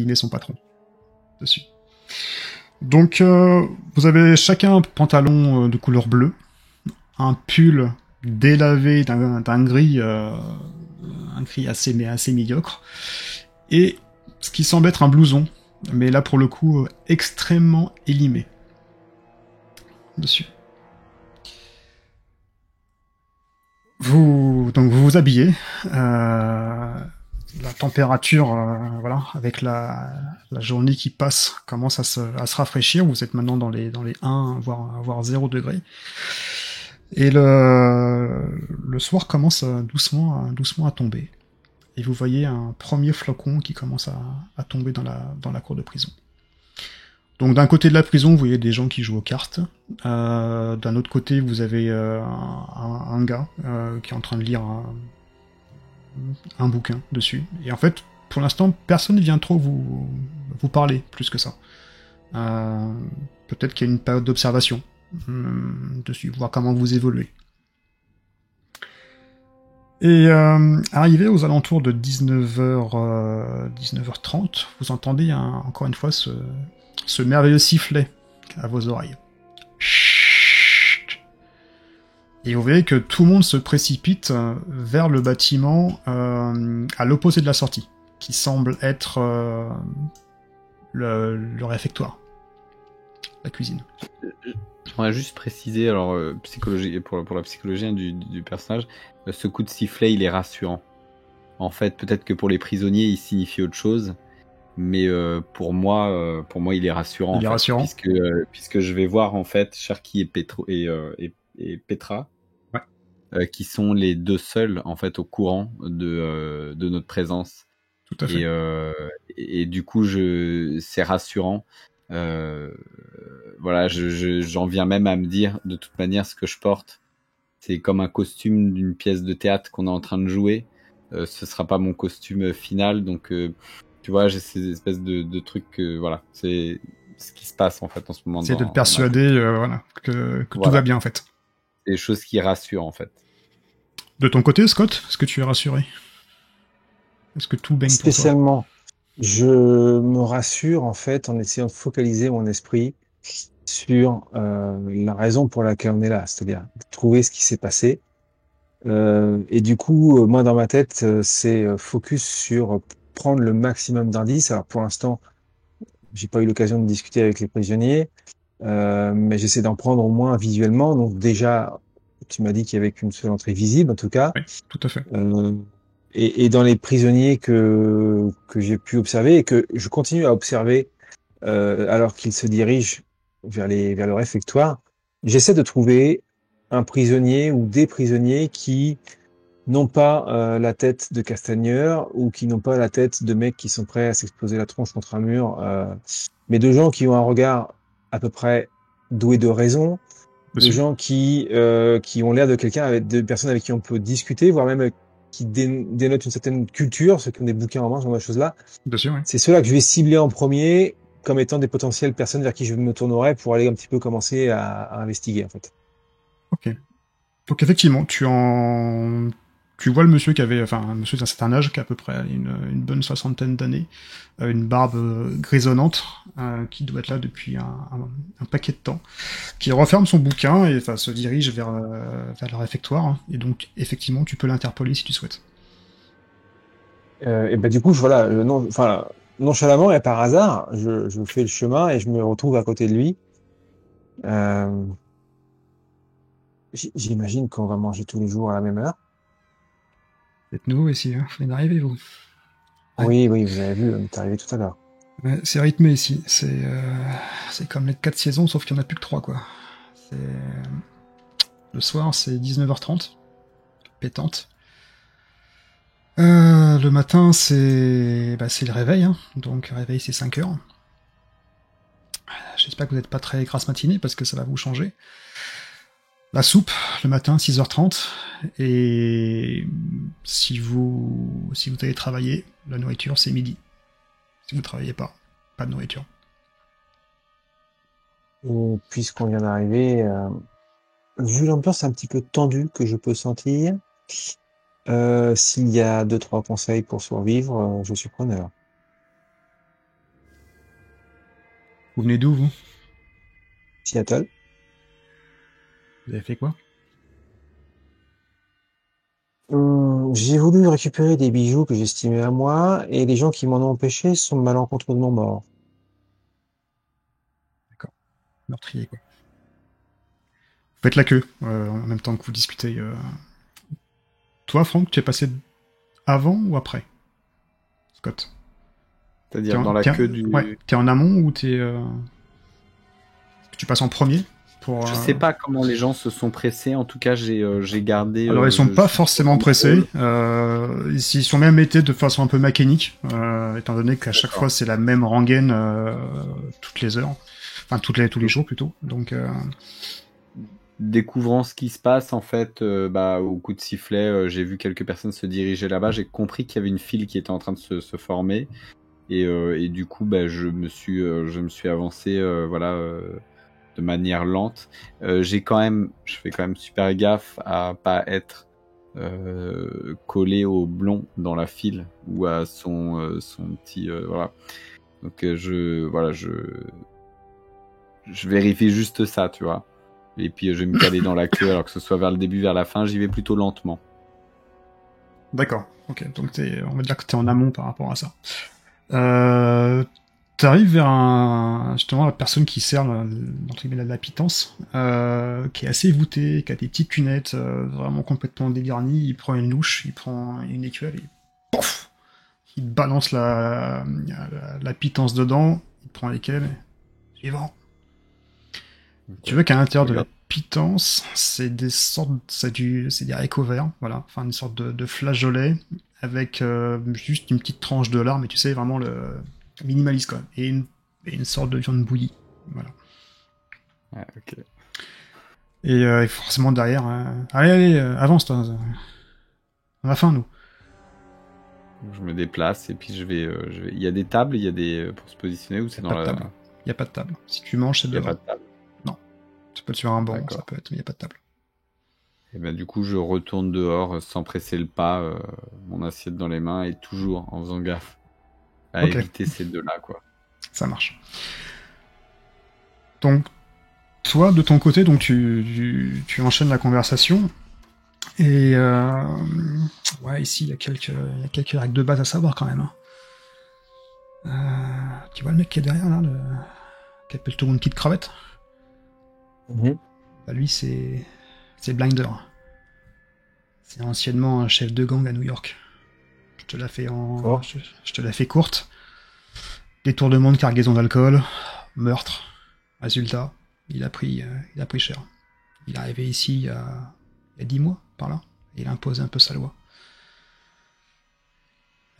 met son patron dessus. Donc, vous avez chacun un pantalon de couleur bleue, un pull délavé d'un gris, un gris assez médiocre, et ce qui semble être un blouson, mais là pour le coup extrêmement élimé dessus. Donc vous vous habillez. La température, voilà, avec la journée qui passe, commence à se rafraîchir. Vous êtes maintenant dans les 1, voire 0 degrés. Et le soir commence doucement à tomber. Et vous voyez un premier flocon qui commence à tomber dans la cour de prison. Donc d'un côté de la prison, vous voyez des gens qui jouent aux cartes. D'un autre côté, vous avez un gars qui est en train de lire un bouquin dessus. Et en fait, pour l'instant, personne ne vient trop vous parler plus que ça. Peut-être qu'il y a une période d'observation dessus, voir comment vous évoluez. Et arrivé aux alentours de 19h30, vous entendez encore une fois ce merveilleux sifflet à vos oreilles. Chut. Et vous voyez que tout le monde se précipite vers le bâtiment à l'opposé de la sortie, qui semble être le réfectoire, la cuisine. On a juste précisé, alors psychologie, pour la psychologie hein, du personnage, ce coup de sifflet, il est rassurant. En fait, peut-être que pour les prisonniers, il signifie autre chose, mais pour moi, il est rassurant. Il est rassurant. Puisque je vais voir en fait Sharky et Petra, ouais. Qui sont les deux seuls en fait au courant de notre présence. Tout à fait. Et du coup, c'est rassurant. Voilà, j'en viens même à me dire, de toute manière, ce que je porte, c'est comme un costume d'une pièce de théâtre qu'on est en train de jouer. Ce sera pas mon costume final, donc tu vois, j'ai ces espèces de trucs. Voilà, c'est ce qui se passe en fait en ce moment. C'est de te persuader, voilà, que voilà. Tout va bien en fait. C'est des choses qui rassurent en fait. De ton côté, Scott, est-ce que tu es rassuré? Est-ce que tout baigne pour toi? Spécialement. Je me rassure en fait en essayant de focaliser mon esprit sur la raison pour laquelle on est là, c'est-à-dire trouver ce qui s'est passé. Et du coup, moi dans ma tête, c'est focus sur prendre le maximum d'indices. Alors pour l'instant, j'ai pas eu l'occasion de discuter avec les prisonniers, mais j'essaie d'en prendre au moins visuellement. Donc déjà, tu m'as dit qu'il y avait qu'une seule entrée visible, en tout cas. Oui, tout à fait. Et dans les prisonniers que j'ai pu observer et que je continue à observer alors qu'ils se dirigent vers le réfectoire, j'essaie de trouver un prisonnier ou des prisonniers qui n'ont pas la tête de castagneur ou qui n'ont pas la tête de mecs qui sont prêts à s'exploser la tronche contre un mur, mais de gens qui ont un regard à peu près doué de raison, de gens qui ont l'air de personnes avec qui on peut discuter, voire même qui dénotent une certaine culture, ceux qui ont des bouquins en main, ce genre de choses-là. Bien sûr, oui. C'est ceux-là que je vais cibler en premier comme étant des potentielles personnes vers qui je me tournerai pour aller un petit peu commencer à investiguer, en fait. Ok. Donc effectivement, tu vois le monsieur un monsieur d'un certain âge, qui a à peu près une bonne 60aine d'années, une barbe grisonnante, qui doit être là depuis un paquet de temps, qui referme son bouquin et se dirige vers le réfectoire, hein, et donc effectivement tu peux l'interpeller si tu souhaites. Et ben du coup, nonchalamment et par hasard, je fais le chemin et je me retrouve à côté de lui. J'imagine qu'on va manger tous les jours à la même heure. Vous êtes nouveau ici, hein, vous venez d'arriver, vous. Ouais. Oui, vous avez vu, on est arrivé tout à l'heure. Ouais, c'est rythmé ici, c'est comme les 4 saisons, sauf qu'il n'y en a plus que 3, quoi. Le soir, c'est 19h30, pétante. Le matin, c'est le réveil, hein. Donc réveil, c'est 5h. J'espère que vous n'êtes pas très grasse matinée, parce que ça va vous changer. La soupe, le matin, 6h30, et si vous allez travailler, la nourriture, c'est midi. Si vous ne travaillez pas de nourriture. Et puisqu'on vient d'arriver, vu l'ambiance un petit peu tendue que je peux sentir, s'il y a 2-3 conseils pour survivre, je suis preneur. Vous venez d'où, vous? Seattle. Vous avez fait quoi? J'ai voulu récupérer des bijoux que j'estimais à moi, et les gens qui m'en ont empêché sont malencontreusement morts. D'accord. Meurtrier, quoi. Vous faites la queue, en même temps que vous discutez. Toi, Franck, tu es passé avant ou après Scott? C'est-à-dire dans la queue du... Ouais, t'es en amont ou tu passes en premier pour, Je sais pas comment les gens se sont pressés. En tout cas, j'ai gardé. Alors ils sont pas je suis forcément en pressés. contrôle. Ils sont même été de façon un peu mécanique, étant donné qu'à chaque D'accord. fois c'est la même rengaine toutes les heures, enfin tous les jours plutôt. Donc Découvrant ce qui se passe, en fait, au coup de sifflet, j'ai vu quelques personnes se diriger là-bas. J'ai compris qu'il y avait une file qui était en train de se former. Et du coup, je me suis avancé, de manière lente. Je fais quand même super gaffe à pas être collé au blond dans la file ou à son petit, voilà. Donc je vérifie juste ça, tu vois. Et puis je vais me caler dans la queue, alors que ce soit vers le début, vers la fin, j'y vais plutôt lentement. d'accord, ok. Donc on va dire que t'es en amont par rapport à ça. T'arrives vers justement la personne qui sert entre guillemets, la pitance, qui est assez voûtée, qui a des petites cunettes, vraiment complètement dégarnies. Il prend une louche, il prend une écuelle et pouf, il balance la pitance dedans. Il prend l'équelle. Suivant. Tu veux qu'à l'intérieur de la Regarde. pitance, c'est des sortes, c'est des haricots verts, voilà, enfin une sorte de flageolet avec juste une petite tranche de lard, mais tu sais vraiment le minimaliste quoi, et une sorte de viande bouillie, voilà. Ouais, ok. Et forcément derrière, allez, avance toi, on a faim nous. Je me déplace et puis Il y a des tables, il y a des pour se positionner ou c'est dans Pas de la. table, y a pas de table. Si tu manges, c'est Il y a pas devant. de table. Non, ça peut être sur un banc, ça D'accord. peut être, mais y a pas de table. Et ben du coup, je retourne dehors sans presser le pas, mon assiette dans les mains et toujours en faisant gaffe à Ok, éviter ces deux-là, quoi. ça marche. Donc toi, de ton côté, donc tu enchaînes la conversation. Et ouais, ici, il y a quelques règles de base à savoir quand même, hein. Tu vois le mec qui est derrière là, qui appelle tout le monde petite crevette. Mhm. Bah, lui, c'est Blinder. C'est anciennement un chef de gang à New York. Oh. Je te la fais courte. Détournement de cargaison d'alcool, meurtre. Résultat, il a pris cher. Il est arrivé ici il y a 10 mois, par là. Et il a imposé un peu sa loi.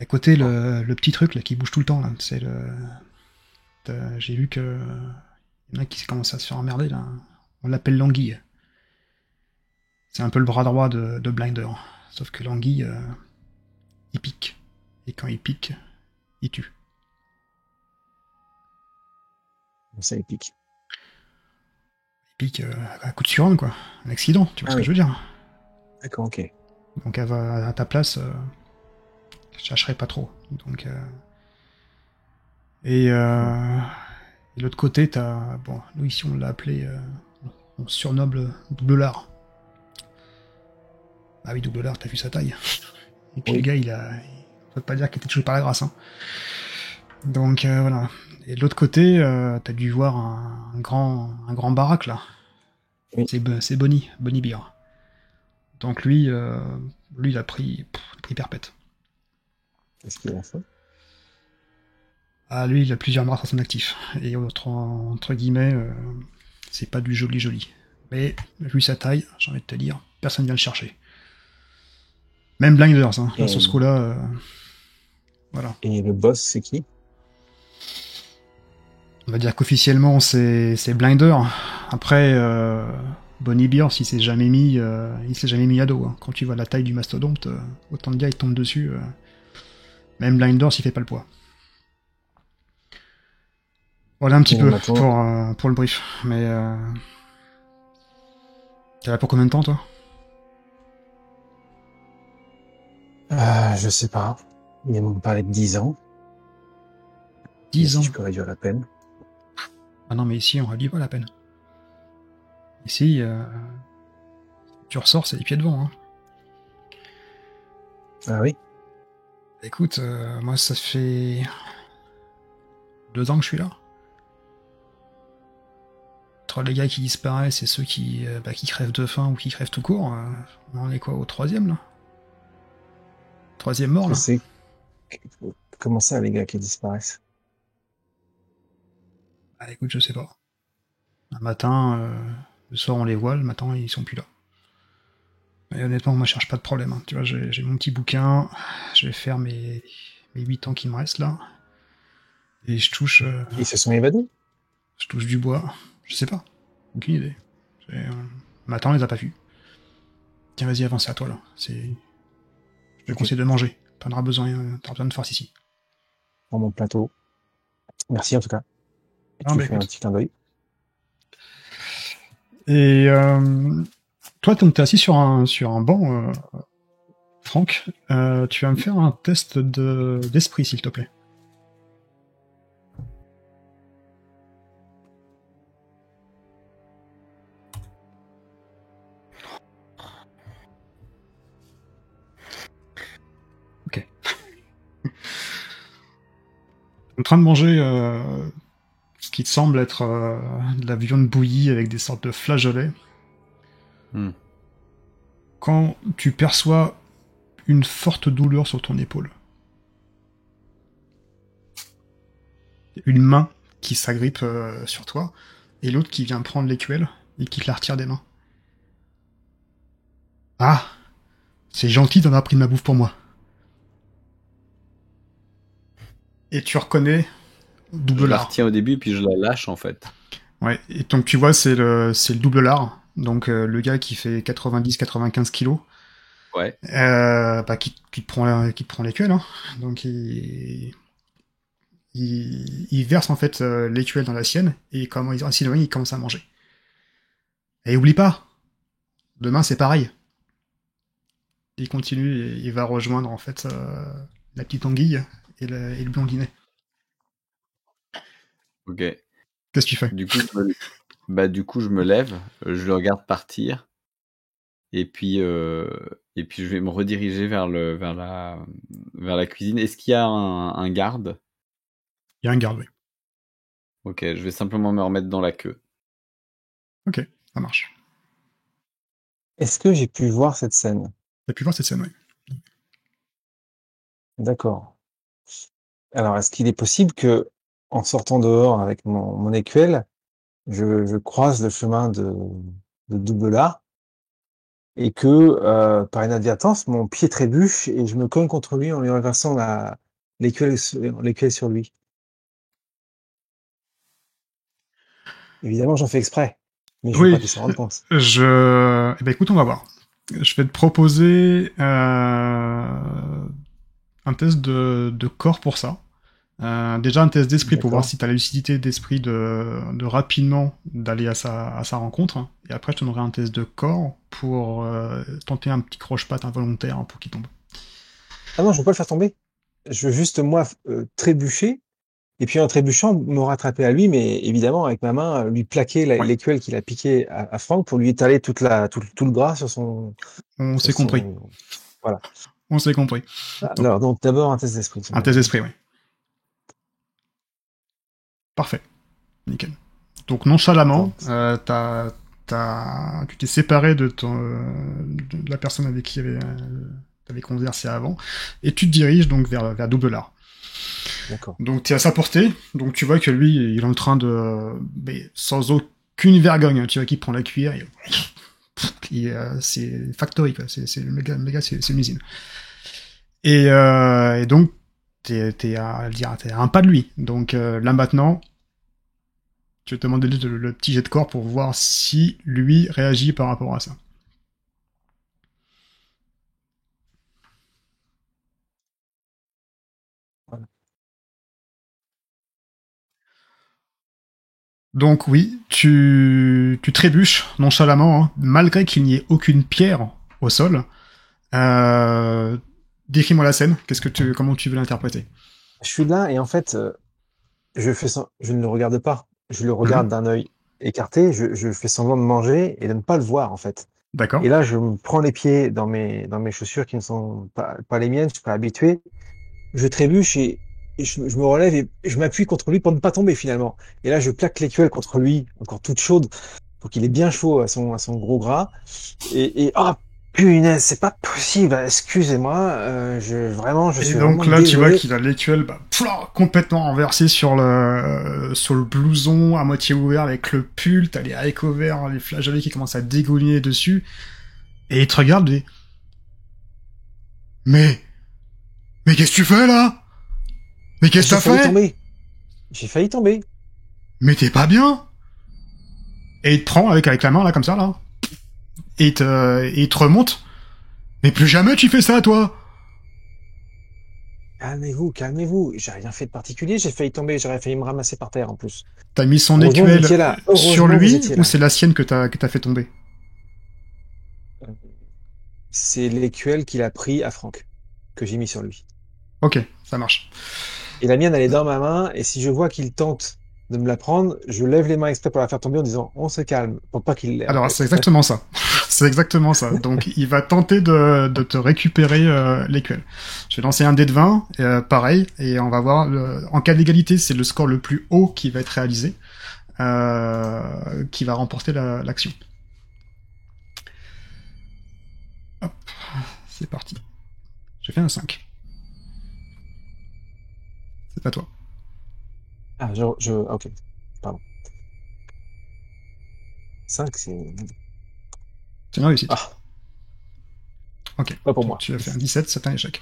À côté, le petit truc là qui bouge tout le temps, là, c'est j'ai vu que il y en a qui commencent à se faire emmerder là. On l'appelle l'anguille. C'est un peu le bras droit de Blinder. Sauf que l'anguille, il pique. Et quand il pique, il tue. Ça épique. Il pique à coup de surhomme, quoi. Un accident, tu vois Ah ce que oui. je veux dire. D'accord, ok. Donc à ta place, je chercherais pas trop. Donc, et, euh, et l'autre côté, t'as... Bon, nous ici on l'a appelé... on surnomme le double lard. Ah oui, double lard, t'as vu sa taille. Et puis Oui. le gars, on peut pas dire qu'il était touché par la grâce, hein. Donc voilà. Et de l'autre côté, t'as dû voir un grand baraque là. Oui. C'est Bonnie Beer. Donc lui, il a pris perpète. Qu'est-ce qu'il en fait? Ah lui, il a plusieurs meurtres à son actif. Et entre guillemets, c'est pas du joli. Mais vu sa taille, j'ai envie de te dire, personne vient le chercher. Même Blinders, hein, là, Et, sur ce coup-là, voilà. et le boss, c'est qui? On va dire qu'officiellement c'est Blinder. Après, Bonnie Beer, il s'est jamais mis à dos, hein. Quand tu vois la taille du mastodonte, autant de gars ils tombent dessus. Même Blinders, il fait pas le poids. Voilà un petit Et peu maintenant, pour le brief. Mais t'es là pour combien de temps, toi? je sais pas. Ils m'ont parlé de 10 ans. Mais 10 si ans. je peux réduire la peine. Ah non, mais ici, on relie pas la peine. Ici, tu ressors, c'est les pieds devant. Hein. Ah oui. Écoute, moi, ça fait 2 ans que je suis là. Entre les gars qui disparaissent et ceux qui crèvent de faim ou qui crèvent tout court, on en est quoi, au 3e, là? 3e mort, là? C'est comment ça, les gars qui disparaissent? Ah, écoute, je sais pas. Un matin, le soir, on les voit, le matin, ils sont plus là. Et honnêtement, moi, je cherche pas de problème. Hein. Tu vois, j'ai mon petit bouquin, je vais faire mes 8 ans qui me restent, là. Et je touche... Ils se sont évadés? Je touche du bois. Je sais pas. Aucune idée. Matin, on les a pas vus. Tiens, vas-y, avance à toi, là. Je te conseille de manger. T'en auras besoin de force ici. Dans mon plateau. Merci en tout cas. Et Non, tu bah, fais un écoute. petit clin d'œil. Et toi, t'es assis sur un banc, Franck. Tu vas me faire un test d'esprit, s'il te plaît. Ok. En train de manger ce qui te semble être de la viande bouillie avec des sortes de flageolets. Hmm. Quand tu perçois une forte douleur sur ton épaule. Une main qui s'agrippe sur toi, et l'autre qui vient prendre l'écuelle et qui te la retire des mains. Ah, c'est gentil d'en avoir pris de ma bouffe pour moi. Et tu reconnais double Je la lard. retiens au début, puis je la lâche en fait. Ouais, et donc tu vois, c'est le double lard. Donc le gars qui fait 90-95 kilos, Ouais. qui te prend l'écuelle. Hein. Donc il verse en fait l'écuelle dans la sienne, et comment il s'éloigne, il commence à manger. Et oublie pas, demain c'est pareil. Il continue et il va rejoindre en fait la petite anguille et le blondinet. Ok. Qu'est-ce que tu fais? Du coup, je me lève, je le regarde partir, et puis je vais me rediriger vers la cuisine. Est-ce qu'il y a un garde? Il y a un garde, oui. Ok, je vais simplement me remettre dans la queue. Ok, ça marche. Est-ce que j'ai pu voir cette scène? T'as pu voir cette scène, oui. D'accord. Alors, est-ce qu'il est possible que, en sortant dehors avec mon écuelle, je croise le chemin de Doublard et que, par inadvertance, mon pied trébuche et je me cogne contre lui en lui renversant l'écuelle sur lui? Évidemment, j'en fais exprès, mais je veux pas Oui, qu'il s'en rende compte. Eh ben écoute, on va voir. Je vais te proposer un test de corps pour ça. Déjà un test d'esprit pour voir D'accord. si tu as la lucidité d'esprit de rapidement d'aller à sa rencontre. Hein. Et après, je te donnerai un test de corps pour tenter un petit croche-patte involontaire hein, pour qu'il tombe. Ah non, je veux pas le faire tomber. Je veux juste, moi, trébucher et puis en trébuchant, me rattraper à lui, mais évidemment, avec ma main, lui plaquer Ouais, l'écuelle qu'il a piquée à Franck pour lui étaler tout le gras sur on s'est compris. Voilà. On s'est compris. Donc, Alors, donc, d'abord, un test d'esprit. un test d'esprit, oui. Parfait. Nickel. Donc nonchalamment, tu t'es séparé de la personne avec qui t'avais conversé avant, et tu te diriges donc vers Doublard. D'accord. Donc tu es à sa portée, donc tu vois que lui, il est en train mais sans aucune vergogne, hein, tu vois qu'il prend la cuillère, c'est factory, quoi. C'est c'est une usine. Et donc t'es à un pas de lui. Donc là maintenant, je vais te demander le petit jet de corps pour voir si lui réagit par rapport à ça. Voilà. Donc oui, tu trébuches nonchalamment, hein, malgré qu'il n'y ait aucune pierre au sol. Euh, Décris-moi la scène. Comment tu veux l'interpréter? Je suis là et en fait, je ne le regarde pas. je le regarde d'un œil écarté, je fais semblant de manger et de ne pas le voir, en fait. D'accord. Et là, je me prends les pieds dans mes chaussures qui ne sont pas les miennes, je suis pas habitué. Je trébuche et je me relève et je m'appuie contre lui pour ne pas tomber finalement. Et là, je plaque l'écuelle contre lui, encore toute chaude, pour qu'il est bien chaud à son gros gras. Oh, punaise, c'est pas possible, excusez-moi, je Et suis donc vraiment là, tu vois désolé. qu'il a l'écuelle complètement renversée sur le blouson à moitié ouvert avec le pull, t'as les haricots verts, les flageolets qui commencent à dégouiner dessus, et il te regarde et... Mais... Mais qu'est-ce que tu fais là? Mais qu'est-ce que J'ai t'as failli fait? tomber. J'ai failli tomber. Mais t'es pas bien? Et il te prend avec la main là comme ça là, et il te remonte. Mais plus jamais tu fais ça toi! Calmez-vous, calmez-vous. J'ai rien fait de particulier, j'ai failli tomber, j'aurais failli me ramasser par terre en plus. T'as mis son Heureusement que vous écuelle étiez là. sur Heureusement que vous lui, étiez ou là. c'est la sienne que t'as fait tomber? C'est l'écuelle qu'il a pris à Franck, que j'ai mis sur lui. Ok, ça marche. Et la mienne, elle est dans ma main, et si je vois qu'il tente de me la prendre, je lève les mains exprès pour la faire tomber en disant on se calme, pour pas qu'il l'ait en Alors, c'est fait. exactement ça. C'est exactement ça. Donc, il va tenter de te récupérer l'écuelle. Je vais lancer un dé de 20, pareil, et on va voir... en cas d'égalité, c'est le score le plus haut qui va être réalisé, qui va remporter l'action. Hop, c'est parti. J'ai fait un 5. C'est pas toi. Ah, ok, pardon. 5, c'est... C'est une réussite. Ah, Ok. pas pour Donc, moi. tu as fait un 17, c'est un échec.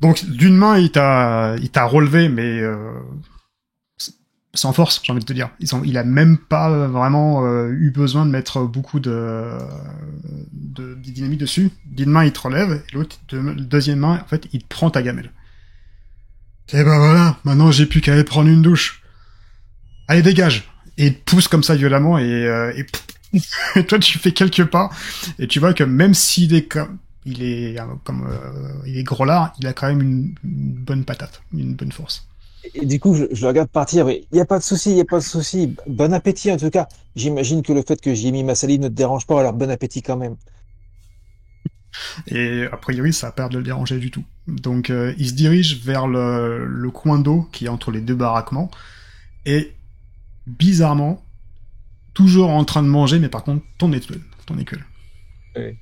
Donc, d'une main, il t'a relevé, mais sans force, j'ai envie de te dire. Il a même pas vraiment eu besoin de mettre beaucoup de dynamite dessus. D'une main, il te relève, et l'autre, deuxième main, en fait, il te prend ta gamelle. Et ben voilà, maintenant j'ai plus qu'à aller prendre une douche. Allez, dégage. Et il te pousse comme ça violemment, et toi tu fais quelques pas, et tu vois que même s'il est il est gros lard, il a quand même une bonne patate, une bonne force. Et du coup, je le regarde partir, mais il n'y a pas de souci, il n'y a pas de souci. Bon appétit en tout cas. J'imagine que le fait que j'y ai mis ma salive ne te dérange pas, alors bon appétit quand même. Et a priori, ça a pas l'air de le déranger du tout. Donc il se dirige vers le coin d'eau qui est entre les deux baraquements, et bizarrement, toujours en train de manger, mais par contre, ton écuelle. Oui,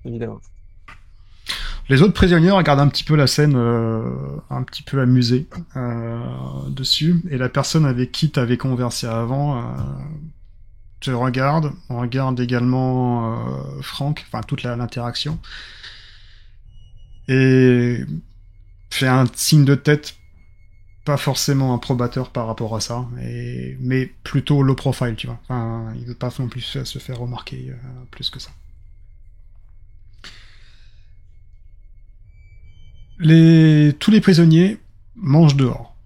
évidemment. Les autres prisonniers regardent un petit peu la scène, un petit peu amusés dessus, et la personne avec qui t'avais conversé avant te regarde. On regarde également Franck, enfin toute l'interaction, et fait un signe de tête, pas forcément improbateur par rapport à ça, mais plutôt low profile, tu vois. Enfin, il veut pas non plus se faire remarquer plus que ça. Tous les prisonniers mangent dehors.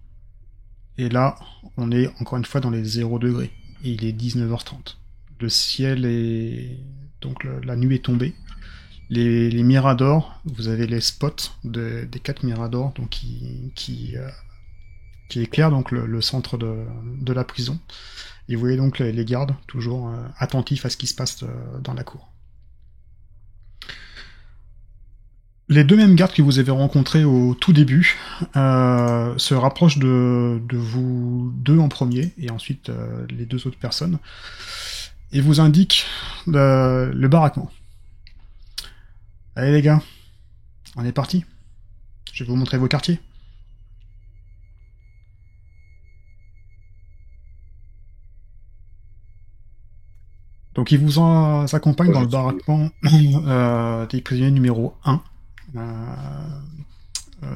Et là, on est encore une fois dans les 0 degrés. Et il est 19h30. Le ciel est... Donc la nuit est tombée. Les miradors, vous avez les spots des 4 miradors donc qui éclairent donc le centre de la prison. Et vous voyez donc les gardes toujours attentifs à ce qui se passe dans la cour. Les deux mêmes gardes que vous avez rencontrés au tout début se rapprochent de vous deux en premier, et ensuite les deux autres personnes, et vous indiquent le baraquement. Allez les gars, on est parti. Je vais vous montrer vos quartiers. Donc ils vous accompagnent dans le baraquement des prisonniers numéro 1.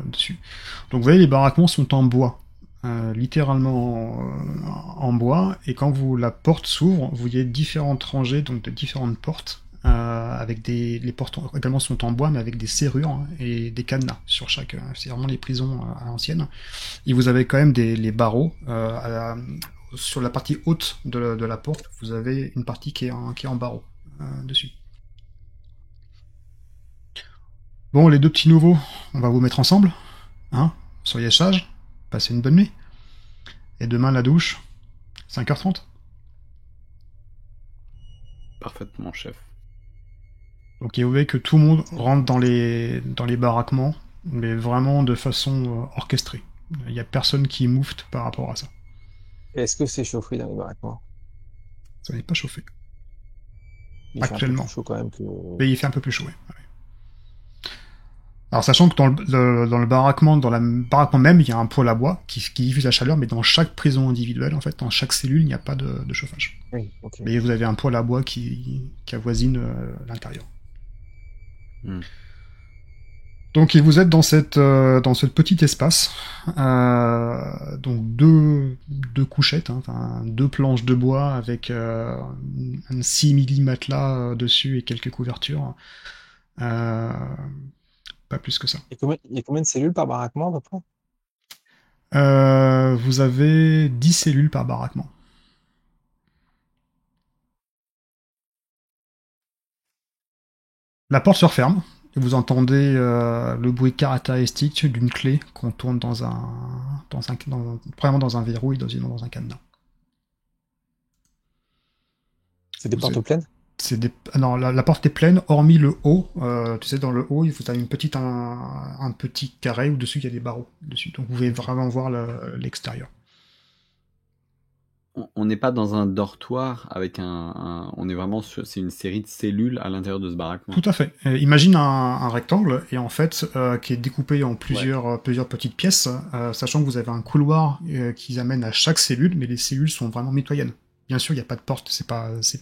Dessus. Donc vous voyez, les baraquements sont en bois, littéralement en bois, et quand la porte s'ouvre, vous voyez différentes rangées, donc de différentes portes, avec les portes également sont en bois, mais avec des serrures et des cadenas sur chaque. C'est vraiment les prisons à l'ancienne. Et vous avez quand même les barreaux. Sur la partie haute de la porte, vous avez une partie qui est en barreaux dessus. Bon, les deux petits nouveaux, on va vous mettre ensemble, hein. Soyez sages, passez une bonne nuit. Et demain, la douche, 5h30. Parfaitement, chef. Donc vous voyez que tout le monde rentre dans les baraquements, mais vraiment de façon orchestrée. Il n'y a personne qui moufte par rapport à ça. Est-ce que c'est chauffé dans les baraquements? Ça n'est pas chauffé. Il fait un peu plus Actuellement. chaud quand même que. Mais il fait un peu plus chaud, ouais. Alors sachant que dans le baraquement, dans le baraquement même, il y a un poêle à bois qui diffuse la chaleur, mais dans chaque prison individuelle, en fait, dans chaque cellule, il n'y a pas de chauffage. Oui, ok. Mais vous avez un poêle à bois qui avoisine l'intérieur. Donc vous êtes dans ce petit espace, donc deux couchettes, hein, enfin, deux planches de bois avec un simili matelas dessus et quelques couvertures. Pas plus que ça. Il y a combien de cellules par baraquement, à peu près? Vous avez 10 cellules par baraquement. La porte se referme, et vous entendez le bruit caractéristique d'une clé qu'on tourne vraiment dans un verrou et dans un cadenas. C'est des Vous portes êtes- pleines? Non, la porte est pleine, hormis le haut. Tu sais, dans le haut, vous avez un petit carré où dessus il y a des barreaux dessus. Donc vous pouvez vraiment voir l'extérieur. On n'est pas dans un dortoir avec on est vraiment sur. C'est une série de cellules à l'intérieur de ce baraquement. Tout à fait. Imagine un rectangle et en fait qui est découpé en plusieurs petites pièces, sachant que vous avez un couloir qui amène à chaque cellule, mais les cellules sont vraiment mitoyennes. Bien sûr, il n'y a pas de porte, c'est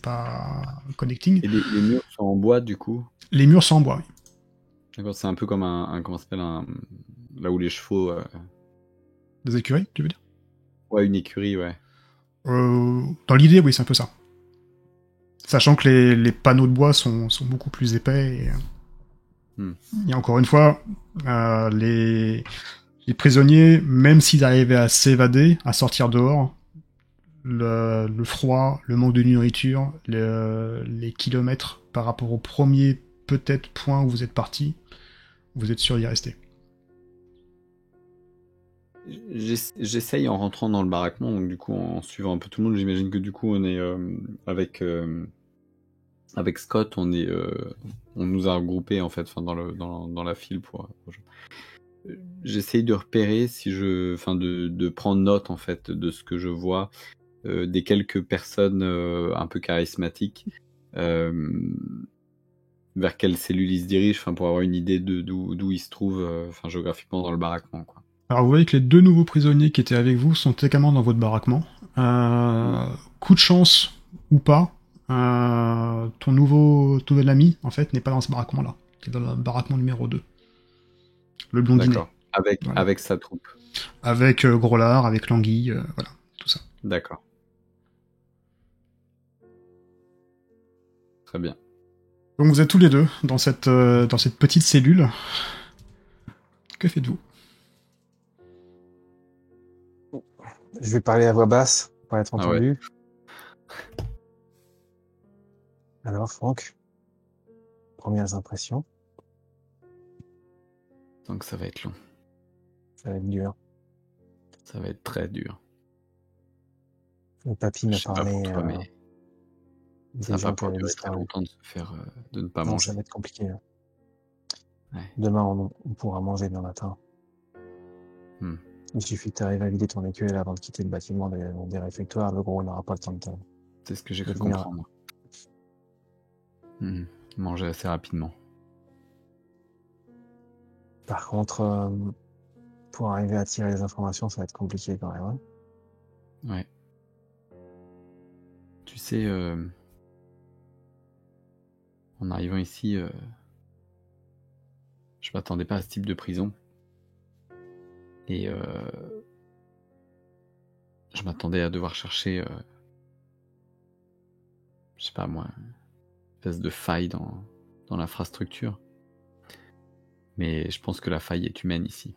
pas connecting. Et les murs sont en bois, du coup. Les murs sont en bois. Oui. D'accord, c'est un peu comme comment ça s'appelle là où les chevaux. Des écuries, tu veux dire? Ouais, une écurie, ouais. Dans l'idée, oui, c'est un peu ça. Sachant que les panneaux de bois sont beaucoup plus épais. Et encore une fois, les prisonniers, même s'ils arrivaient à s'évader, à sortir dehors, le froid, le manque de nourriture, les kilomètres par rapport au premier peut-être point où vous êtes parti, vous êtes sûr d'y rester. J'essaye en rentrant dans le baraquement, donc du coup en suivant un peu tout le monde, j'imagine que du coup on est avec Scott, on nous a regroupés en fait, enfin dans la file pour. J'essaye de repérer de prendre note en fait de ce que je vois, des quelques personnes un peu charismatiques, vers quelle cellule ils se dirigent, enfin pour avoir une idée d'où ils se trouvent, géographiquement dans le baraquement, quoi. Alors vous voyez que les deux nouveaux prisonniers qui étaient avec vous sont également dans votre baraquement. Coup de chance ou pas, ton nouvel ami, en fait, n'est pas dans ce baraquement-là. Il est dans le baraquement numéro 2. Le blondinet. D'accord. Voilà. Avec sa troupe. Avec Groslard, avec l'anguille, voilà, tout ça. D'accord. Très bien. Donc vous êtes tous les deux dans cette petite cellule. Que faites-vous? Je vais parler à voix basse pour être Ah ouais. entendu. Alors, Franck, premières impressions, Donc ça va être long. ça va être dur. Ça va être très dur. Le papy m'a Je sais pas parlé pour toi, mais des ça va gens pas qui pouvoir avaient durer très disparu. longtemps de ne pas Non, manger. ça va être compliqué. Là. Ouais. Demain, on pourra manger demain matin. Il suffit que tu arrives à vider ton écuelle avant de quitter le bâtiment des réfectoires. Le gros n'aura pas le temps de t'attendre. C'est ce que j'ai cru venir. comprendre. Manger assez rapidement. Par contre, pour arriver à tirer les informations, ça va être compliqué quand même. Hein. Ouais. Tu sais, en arrivant ici, je m'attendais pas à ce type de prison. Et je m'attendais à devoir chercher, je sais pas moi, une espèce de faille dans l'infrastructure. Mais je pense que la faille est humaine ici.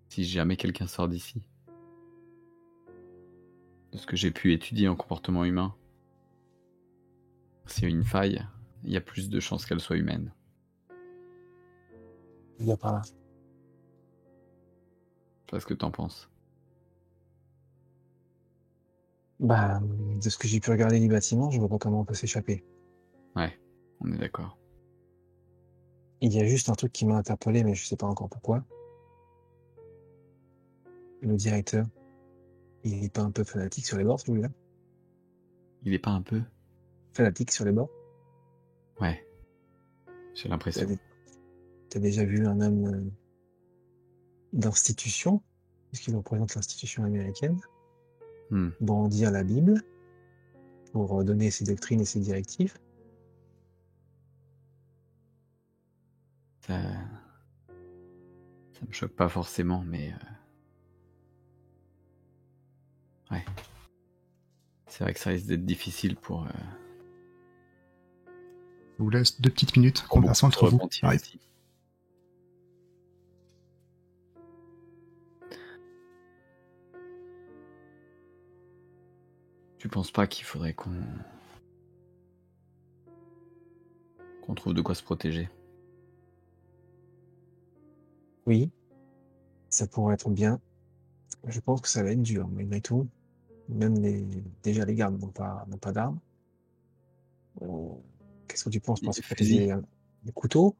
Si jamais quelqu'un sort d'ici, de ce que j'ai pu étudier en comportement humain, s'il y a une faille, il y a plus de chances qu'elle soit humaine. Il y a pas là. Je sais pas ce que t'en penses. Bah, de ce que j'ai pu regarder du bâtiment, je vois pas comment on peut s'échapper. Ouais, on est d'accord. Il y a juste un truc qui m'a interpellé, mais je sais pas encore pourquoi. Le directeur, il est pas un peu fanatique sur les bords, celui-là? Il est pas un peu? Fanatique sur les bords? Ouais, j'ai T'as, l'impression. dé- t'as déjà vu un homme d'institution, puisqu'il représente l'institution américaine, Hmm. brandir la Bible pour donner ses doctrines et ses directives? Ça... ça me choque pas forcément, mais ouais. C'est vrai que ça risque d'être difficile pour Je vous laisse 2 petites minutes, beaucoup conversez de entre vous. repentir J'arrive. aussi. Tu penses pas qu'il faudrait qu'on trouve de quoi se protéger? Oui, ça pourrait être bien. Je pense que ça va être dur, malgré tout. Même déjà les gardes n'ont pas d'armes. Euh, Qu'est-ce que tu penses pour Des se fusils? protéger? Des couteaux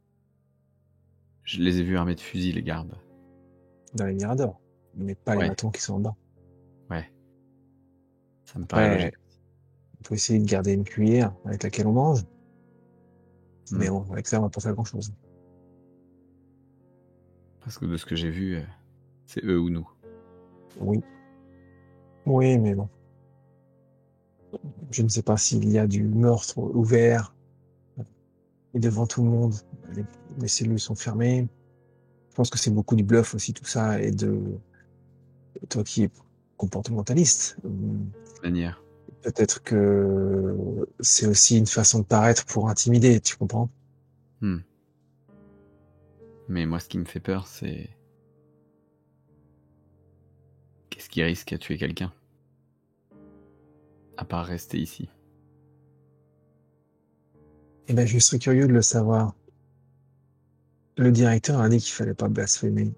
Je les ai vus armés de fusils, les gardes. dans les miradors, mais pas les Ouais, matons qui sont en bas. ouais. Ça me paraît Après, logique. on peut essayer de garder une cuillère avec laquelle on mange, mais Hmm. bon, avec ça, on va pas faire grand-chose. Parce que de ce que j'ai vu, c'est eux ou nous. Oui, oui, mais bon, je ne sais pas s'il y a du meurtre ouvert et devant tout le monde. Les, les cellules sont fermées. Je pense que c'est beaucoup du bluff aussi, tout ça, et de toi qui es comportementaliste. Manière. Peut-être que c'est aussi une façon de paraître pour intimider, tu comprends? Hmm. Mais moi, ce qui me fait peur, c'est qu'est-ce qui risque à tuer quelqu'un, à part rester ici. Eh ben, je serais curieux de le savoir. Le directeur a dit qu'il fallait pas blasphémer,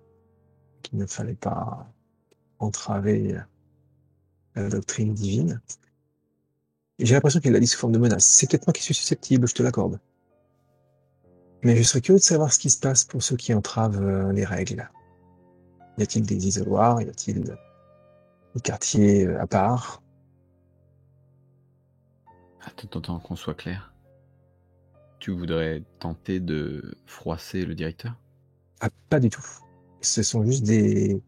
qu'il ne fallait pas entraver la doctrine divine. Et j'ai l'impression qu'il l'a dit sous forme de menace. C'est peut-être moi qui suis susceptible, je te l'accorde. Mais je serais curieux de savoir ce qui se passe pour ceux qui entravent les règles. Y a-t-il des isoloirs? Y a-t-il des quartiers à part? Attends, qu'on soit clair. Tu voudrais tenter de froisser le directeur? Ah, pas du tout. Ce sont juste des...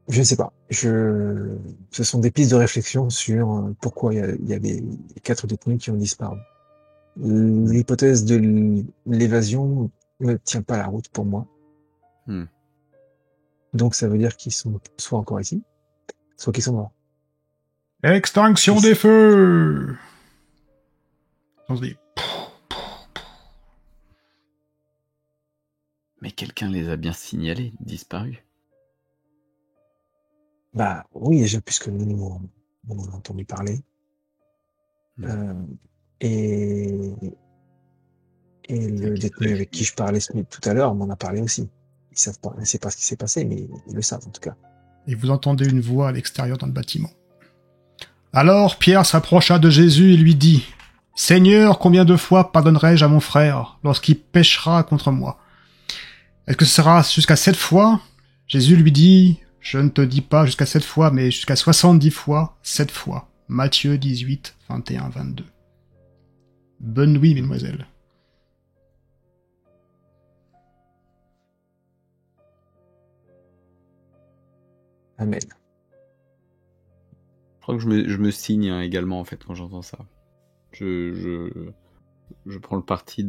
Je ne sais pas. Ce sont des pistes de réflexion sur pourquoi il y a des 4 détenus qui ont disparu. L'hypothèse de l'évasion ne tient pas la route pour moi. Hmm. Donc ça veut dire qu'ils sont soit encore ici, soit qu'ils sont morts. Extinction Ici. des feux. On se dit. Mais quelqu'un les a bien signalés, disparus. Bah oui, puisque nous on en a entendu parler. Et, et C'est le qui détenu nous a avec qui filé. je parlais tout à l'heure m'en a parlé aussi. Ils savent pas, je sais pas ce qui s'est passé, mais ils le savent en tout cas. Et vous entendez une voix à l'extérieur dans le bâtiment. Alors Pierre s'approcha de Jésus et lui dit « Seigneur, combien de fois pardonnerai-je à mon frère lorsqu'il péchera contre moi? Est-ce que ce sera jusqu'à 7 fois ?» Jésus lui dit « Je ne te dis pas jusqu'à 7 fois, mais jusqu'à 70 fois, 7 fois. » Matthieu 18, 21, 22. Bonne nuit, mesdemoiselles. Amen. Je crois que je me signe hein, également en fait quand j'entends ça. Je prends le parti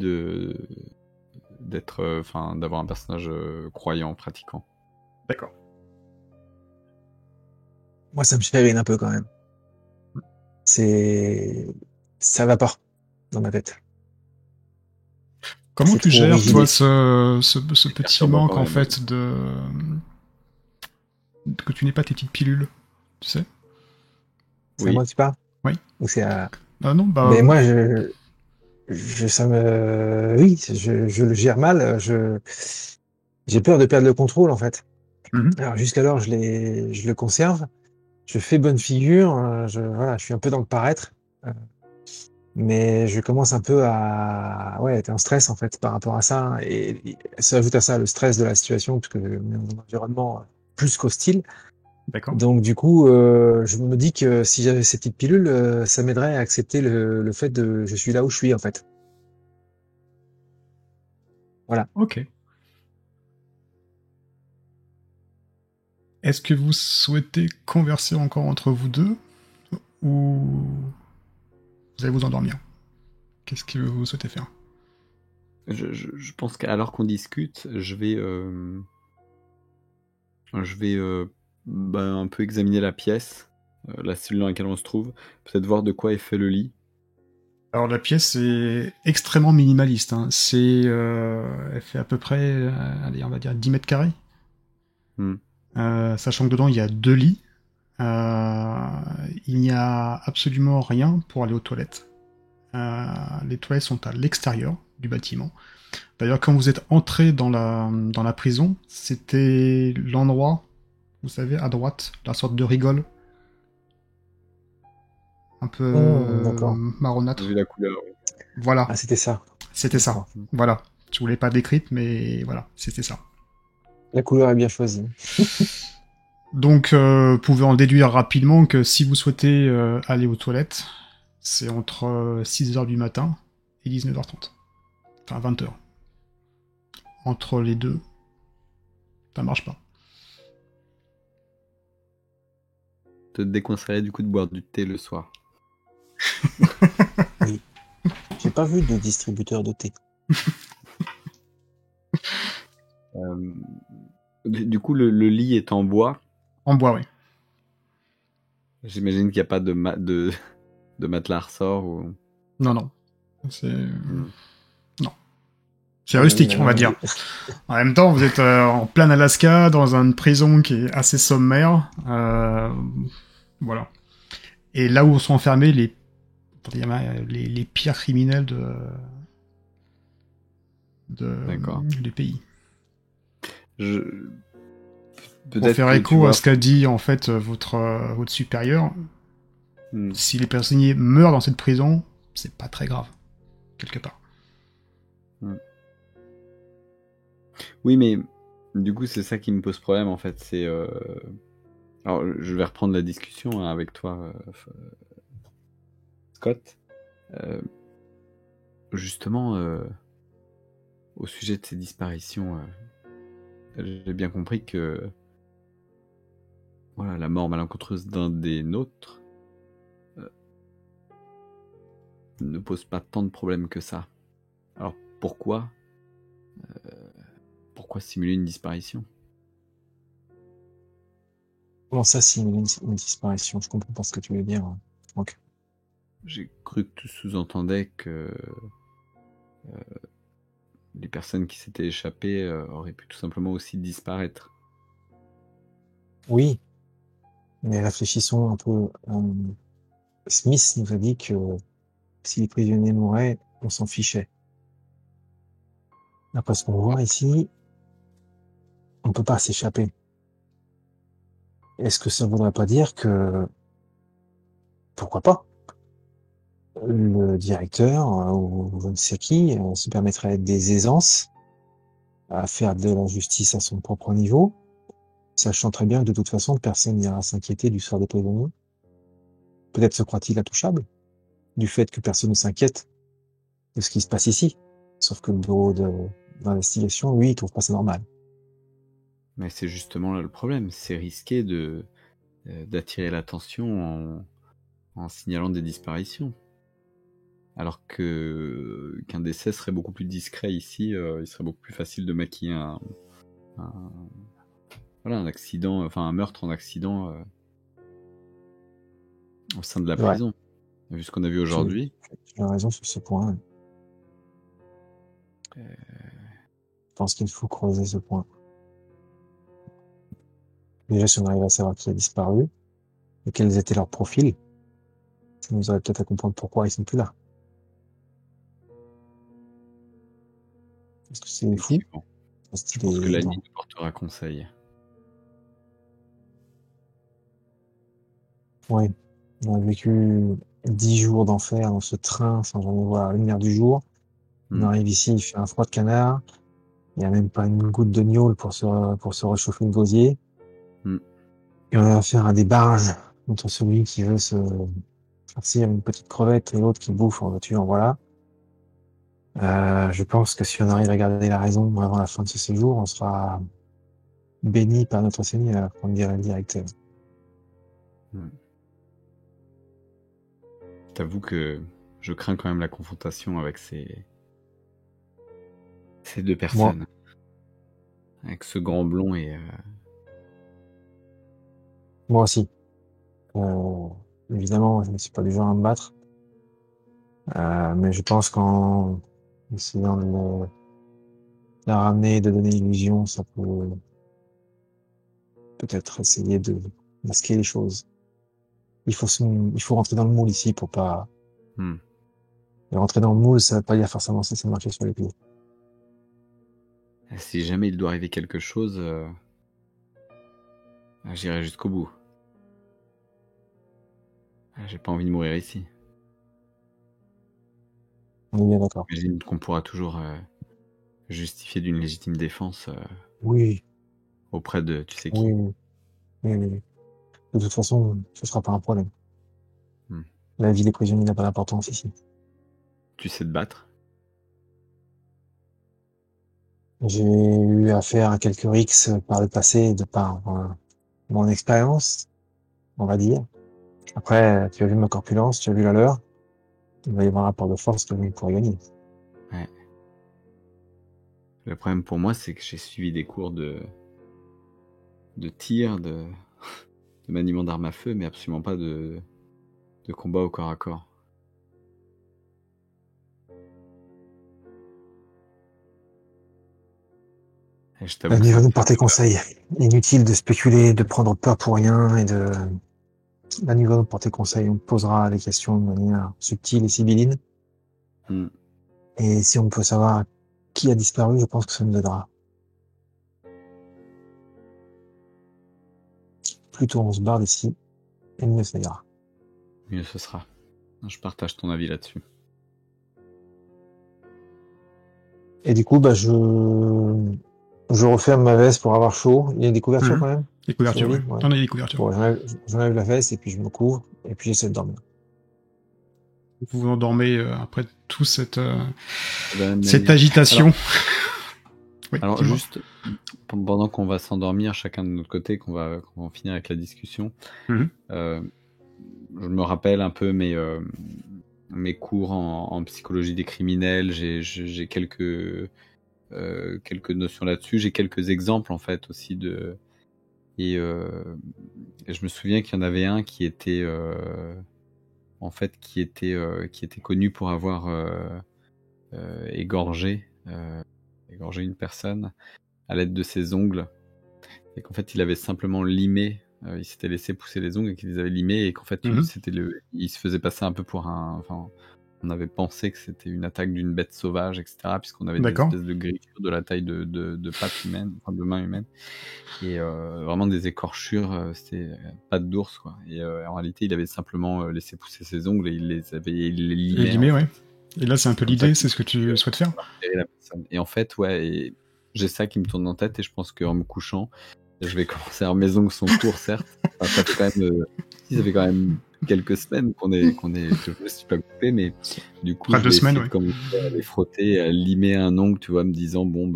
d'avoir un personnage croyant, pratiquant. D'accord. Moi, ça me chagrine un peu quand même. Ça va pas dans ma tête. Comment C'est tu trop gères, rigide. toi, ce petit perturbant manque, quand en même. fait, que tu n'aies pas tes petites pilules, tu sais? C'est à Oui. moi que tu parles? Oui. Ou c'est à... Ah non, bah... Mais moi, oui, je le gère mal. J'ai peur de perdre le contrôle, en fait. Mhm. Alors, jusqu'alors, je le conserve. je fais bonne figure, voilà, je suis un peu dans le paraître, mais je commence un peu à être en stress en fait par rapport à ça, et s'ajoute à ça le stress de la situation, puisque on est dans un environnement plus qu'hostile. D'accord. Donc du coup, je me dis que si j'avais ces petites pilules, ça m'aiderait à accepter le fait de je suis là où je suis en fait. Voilà. Ok. Est-ce que vous souhaitez converser encore entre vous deux ou vous allez vous endormir? Qu'est-ce que vous souhaitez faire? Je pense qu'alors qu'on discute, je vais un peu examiner la pièce, la cellule dans laquelle on se trouve, peut-être voir de quoi est fait le lit. Alors la pièce est extrêmement minimaliste. Hein. Elle fait à peu près, allez, on va dire 10 mètres carrés. Hmm. Sachant que dedans il y a 2 lits. Il n'y a absolument rien pour aller aux toilettes. Les toilettes sont à l'extérieur du bâtiment. D'ailleurs, quand vous êtes entré dans la prison, c'était l'endroit, vous savez, à droite, la sorte de rigole, un peu D'accord. J'ai marronâtre. vu la couleur. Oui. Voilà, Ah, c'était ça. c'était ça. D'accord. Voilà. Je voulais pas décrite, mais voilà, c'était ça. La couleur est bien choisie. Donc, vous pouvez en déduire rapidement que si vous souhaitez aller aux toilettes, c'est entre 6h du matin et 19h30. Enfin, 20h. Entre les deux, ça marche pas. Te déconseillerais du coup de boire du thé le soir. Oui. J'ai pas vu de distributeur de thé. Du coup, le lit est en bois. En bois, oui. J'imagine qu'il n'y a pas de matelas ressort ou... Non, non. C'est Hmm. c'est rustique, on va dire. Oui. En même temps, vous êtes en plein Alaska, dans une prison qui est assez sommaire. Voilà. Et là où sont enfermés les pires criminels D'accord. du pays. Je... Pour Peut-être faire que tu écho à vois... ce qu'a dit en fait votre supérieur, Hmm. si les prisonniers meurent dans cette prison, c'est pas très grave, quelque part. Oui, mais du coup, c'est ça qui me pose problème en fait. Alors, je vais reprendre la discussion hein, avec toi, Scott. Euh, Justement, au sujet de ces disparitions, j'ai bien compris que voilà, la mort malencontreuse d'un des nôtres ne pose pas tant de problèmes que ça. Alors pourquoi simuler une disparition? Comment ça, si une disparition? Je comprends pas ce que tu veux dire, Franck. J'ai cru que tu sous-entendais que les personnes qui s'étaient échappées auraient pu tout simplement aussi disparaître. Oui, mais réfléchissons un peu. Smith nous a dit que si les prisonniers mouraient, on s'en fichait. Après ce qu'on voit ici, on peut pas s'échapper. Est-ce que ça voudrait pas dire que, pourquoi pas, le directeur ou je ne sais qui se permettrait des aisances à faire de la justice à son propre niveau, sachant très bien que de toute façon, personne n'ira s'inquiéter du sort des prisonniers. Peut-être se croit-il intouchable du fait que personne ne s'inquiète de ce qui se passe ici. Sauf que le bureau d'investigation, lui, il trouve pas ça normal. Mais c'est justement là le problème, c'est risqué d'attirer l'attention en signalant des disparitions. Alors qu'un décès serait beaucoup plus discret ici, il serait beaucoup plus facile de maquiller un accident, enfin un meurtre en accident au sein de la Ouais, prison. Vu ce qu'on a vu tu, aujourd'hui, tu as raison sur ce point. Je pense qu'il faut creuser ce point. Déjà, si on arrive à savoir qui a disparu et quels étaient leurs profils, ça nous aurait peut-être à comprendre pourquoi ils sont plus là. Est-ce que c'est fou? effectivement, Est-ce je qu'il pense que est la nuit dans... nous portera conseil. Oui, on a vécu 10 jours d'enfer dans ce train sans jamais voir la lumière du jour. On arrive ici, il fait un froid de canard. Il n'y a même pas une goutte de gnôle pour se réchauffer le gosier. Mm. Et on a affaire à des barges entre celui qui veut se farcir une petite crevette et l'autre qui bouffe en voiture, voilà. Je pense que si on arrive à garder la raison avant la fin de ce séjour, on sera béni par notre Seigneur, comme dirait le directeur. T'avoue que je crains quand même la confrontation avec ces deux personnes. Avec ce grand blond et... Moi aussi. Évidemment, je ne suis pas du genre à me battre. Mais je pense qu'en essayant de la ramener, de donner l'illusion, ça peut peut-être essayer de masquer les choses. Il faut rentrer dans le moule ici pour pas... Et rentrer dans le moule, ça veut pas dire forcément ça, c'est marcher sur les pieds. Si jamais il doit arriver quelque chose, j'irai jusqu'au bout. J'ai pas envie de mourir ici. On est bien d'accord. J'imagine qu'on pourra toujours justifier d'une légitime défense Oui. auprès de tu sais qui. Oui. De toute façon, ce sera pas un problème. Hmm. La vie des prisonniers n'a pas d'importance ici. Tu sais te battre? J'ai eu affaire à quelques rixes par le passé de par mon expérience, on va dire. Après, tu as vu ma corpulence, tu as vu la leur. Il va y avoir un rapport de force que nous pourrions gagner. Ouais. Le problème pour moi, c'est que j'ai suivi des cours de tir, de maniement d'armes à feu, mais absolument pas de combat au corps à corps. Nous porter conseil. Inutile de spéculer, de prendre peur pour rien et de... Là, nous allons porter conseil. On posera les questions de manière subtile et sibylline. Et si on peut savoir qui a disparu, je pense que ça nous aidera. Plus tôt on se barre d'ici, et mieux ça ira. Mieux ce sera. Je partage ton avis là-dessus. Et du coup, je referme ma veste pour avoir chaud. Il y a des couvertures quand même? Des couvertures, oui. Ouais. T'en as des couvertures. Bon, j'enlève la veste et puis je me couvre et puis j'essaie de dormir. Vous vous endormez après toute cette agitation. Oui, alors juste, pendant qu'on va s'endormir chacun de notre côté, qu'on va en finir avec la discussion, je me rappelle un peu mes cours en psychologie des criminels, j'ai quelques notions là-dessus, j'ai quelques exemples en fait aussi et je me souviens qu'il y en avait un qui était connu pour avoir égorgé une personne à l'aide de ses ongles, et qu'en fait il avait simplement limé, il s'était laissé pousser les ongles et qu'il les avait limés, et qu'en fait il se faisait passer un peu pour on avait pensé que c'était une attaque d'une bête sauvage, etc., puisqu'on avait des espèces de griffures de la taille de pattes humaines, enfin de mains humaines, et vraiment des écorchures, c'était pattes d'ours, quoi. Et en réalité, il avait simplement laissé pousser ses ongles et il les limait. Ouais. Et là, c'est un peu l'idée, c'est ce que tu souhaites faire. Et en fait, ouais, j'ai ça qui me tourne en tête, et je pense qu'en me couchant, je vais commencer à avoir mes ongles sont courts, certes. Enfin, ça fait quand même quelques semaines que je me suis pas coupé, mais du coup, je vais essayer de commencer à les frotter, à limer un ongle, tu vois, me disant, bon,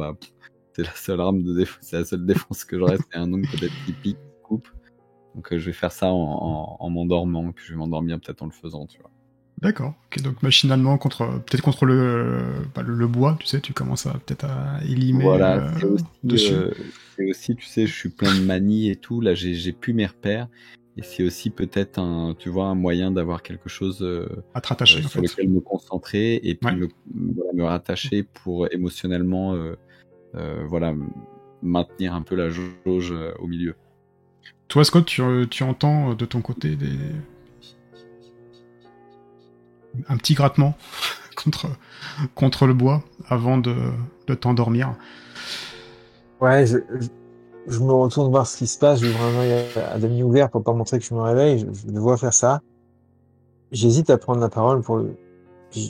c'est la seule arme de défense, c'est la seule défense que j'aurai, c'est un ongle peut-être qui pique, qui coupe. Donc, je vais faire ça en m'endormant, puis je vais m'endormir peut-être en le faisant, tu vois. D'accord. Ok, donc machinalement peut-être contre le bois, tu sais, tu commences peut-être à élimer dessus. C'est aussi, tu sais, je suis plein de manies et tout. Là, j'ai plus mes repères. Et c'est aussi peut-être un moyen d'avoir quelque chose à te rattacher, sur lequel me concentrer et puis me rattacher pour émotionnellement maintenir un peu la jauge au milieu. Toi, Scott, tu entends de ton côté un petit grattement contre le bois avant de t'endormir. Ouais, je me retourne voir ce qui se passe, j'ouvre un œil à demi ouvert pour pas montrer que je me réveille, je le vois faire ça. J'hésite à prendre la parole pour le...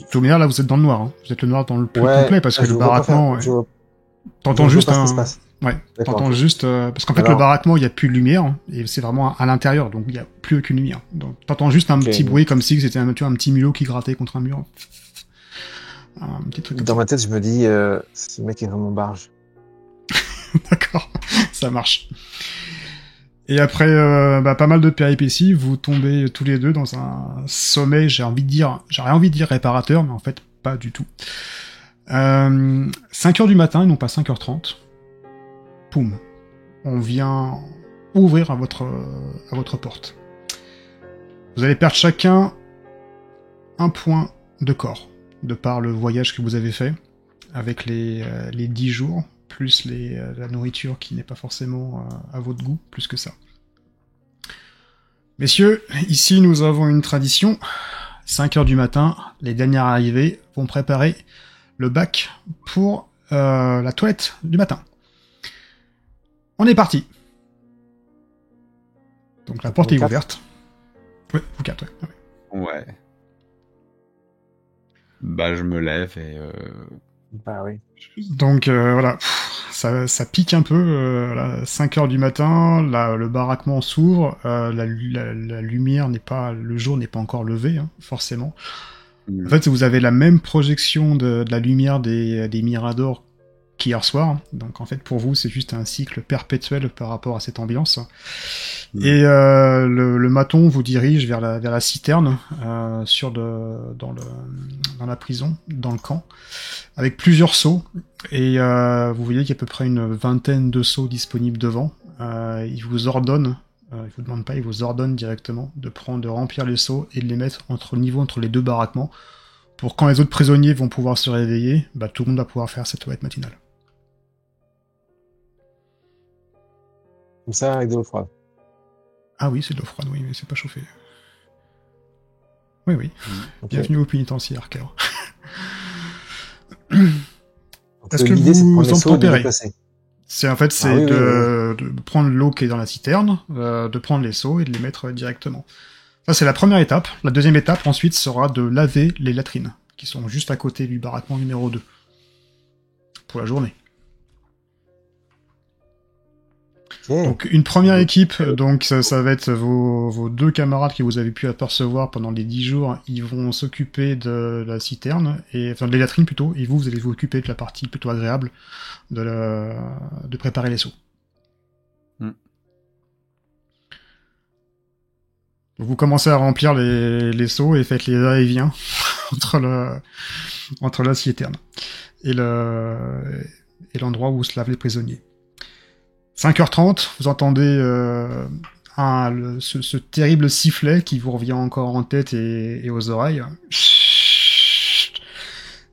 Tout manière, là, vous êtes dans le noir. Hein. Vous êtes le noir dans le plus Ouais, complet parce que je le vois pas baraquement. faire, T'entends je vois juste pas ce qui un. se passe. Ouais, D'accord, t'entends ok. juste. Parce qu'en fait, le Alors, baraquement, il n'y a plus de lumière. Et c'est vraiment à l'intérieur, donc il n'y a plus aucune lumière. Donc t'entends juste un ok, petit donc, bruit comme si c'était tu vois, un petit mulot qui grattait contre un mur. Un petit truc comme dans ça. ma tête, je me dis, ce mec est vraiment barge. D'accord, ça marche. Et après pas mal de péripéties, vous tombez tous les deux dans un sommeil, j'aurais envie de dire réparateur, mais en fait, pas du tout. 5h du matin, et non pas 5h30. Poum. On vient ouvrir à votre porte. Vous allez perdre chacun un point de corps, de par le voyage que vous avez fait, avec les 10 jours, plus la nourriture qui n'est pas forcément à votre goût, plus que ça. Messieurs, ici nous avons une tradition. 5h du matin, les derniers arrivés vont préparer le bac pour la toilette du matin. On est parti. Donc la porte est ouverte. Oui, vous quatre, ouais. Ouais. Bah, je me lève et... Bah oui. Donc voilà, ça pique un peu. Voilà, 5h du matin, le baraquement s'ouvre, la lumière n'est pas... Le jour n'est pas encore levé, hein, forcément. En fait, vous avez la même projection de la lumière des miradors qu'hier soir. Donc en fait, pour vous, c'est juste un cycle perpétuel par rapport à cette ambiance. Et le maton vous dirige vers la citerne dans la prison, dans le camp, avec plusieurs seaux. Et vous voyez qu'il y a à peu près une vingtaine de seaux disponibles devant. Il vous ordonne, il vous demande pas, il vous ordonne directement de remplir les seaux et de les mettre entre les deux baraquements, pour quand les autres prisonniers vont pouvoir se réveiller, tout le monde va pouvoir faire cette toilette matinale. Comme ça, avec de l'eau froide. Ah oui, c'est de l'eau froide, oui, mais c'est pas chauffé. Oui, oui. Okay. Bienvenue au pénitentiaire, Cœur. Est-ce que l'idée, c'est de prendre les seaux et de les déplacer? C'est de prendre l'eau qui est dans la citerne, de prendre les seaux et de les mettre directement. Ça, c'est la première étape. La deuxième étape, ensuite, sera de laver les latrines, qui sont juste à côté du baraquement numéro 2. Pour la journée. Okay. Donc, une première équipe, donc ça va être vos deux camarades que vous avez pu apercevoir pendant les 10 jours. Ils vont s'occuper de la citerne, enfin des latrines plutôt, et vous allez vous occuper de la partie plutôt agréable de préparer les seaux. Donc vous commencez à remplir les seaux et faites les va-et-vient entre la citerne et l'endroit où se lavent les prisonniers. 5h30, vous entendez ce terrible sifflet qui vous revient encore en tête et aux oreilles.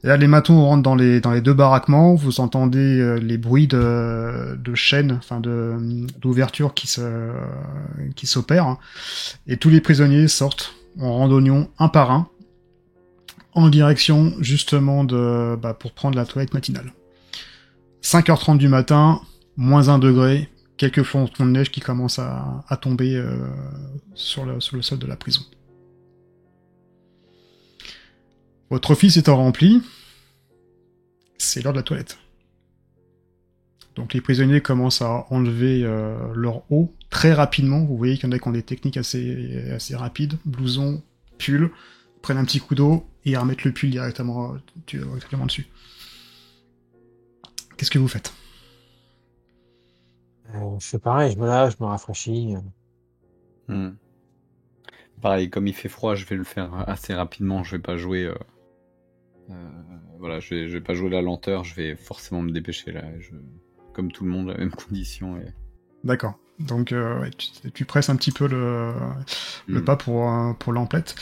Et là, les matons rentrent dans les deux baraquements, vous entendez les bruits de chaînes, enfin d'ouverture qui s'opèrent, et tous les prisonniers sortent en randonnion un par un, en direction justement pour prendre la toilette matinale. 5h30 du matin, moins 1 degré, quelques flocons de neige qui commencent à tomber sur le sol de la prison. Votre office étant rempli, c'est l'heure de la toilette. Donc les prisonniers commencent à enlever leur haut très rapidement. Vous voyez qu'il y en a qui ont des techniques assez rapides. Blouson, pull, prennent un petit coup d'eau et remettent le pull directement dessus. Qu'est-ce que vous faites ? Je fais pareil, je me lave, je me rafraîchis. Pareil, comme il fait froid, je vais le faire assez rapidement. Je vais pas jouer. Voilà, je vais pas jouer la lenteur. Je vais forcément me dépêcher là. Comme tout le monde, la même condition. Et... D'accord. Donc tu presses un petit peu le pas pour l'emplette.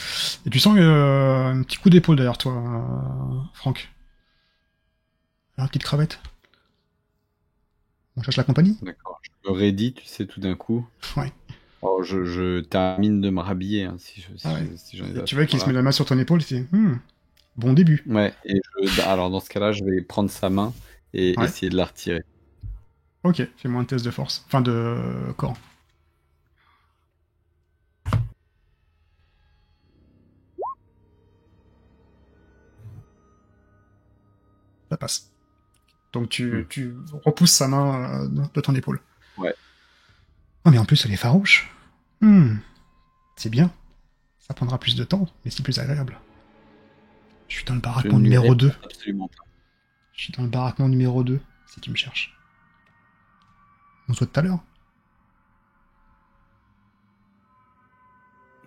Et tu sens un petit coup d'épaule derrière toi, Franck. Une petite crevette. On cherche la compagnie ? D'accord. Je me raidis, tu sais, tout d'un coup. Ouais. Oh, je termine de me rhabiller, hein, si j'en ai. Tu vois qu'il se met la main sur ton épaule, et bon début. Ouais, et alors dans ce cas-là, je vais prendre sa main et essayer de la retirer. Ok, fais-moi un test de force. Enfin, de corps. Ça passe. Donc tu repousses sa main de ton épaule. Ouais. Oh, mais en plus, elle est farouche. C'est bien. Ça prendra plus de temps, mais c'est plus agréable. Je suis dans le Je baraquement ne lui numéro 2. réponds absolument pas. Je suis dans le baraquement numéro 2, si tu me cherches. On se voit tout à l'heure.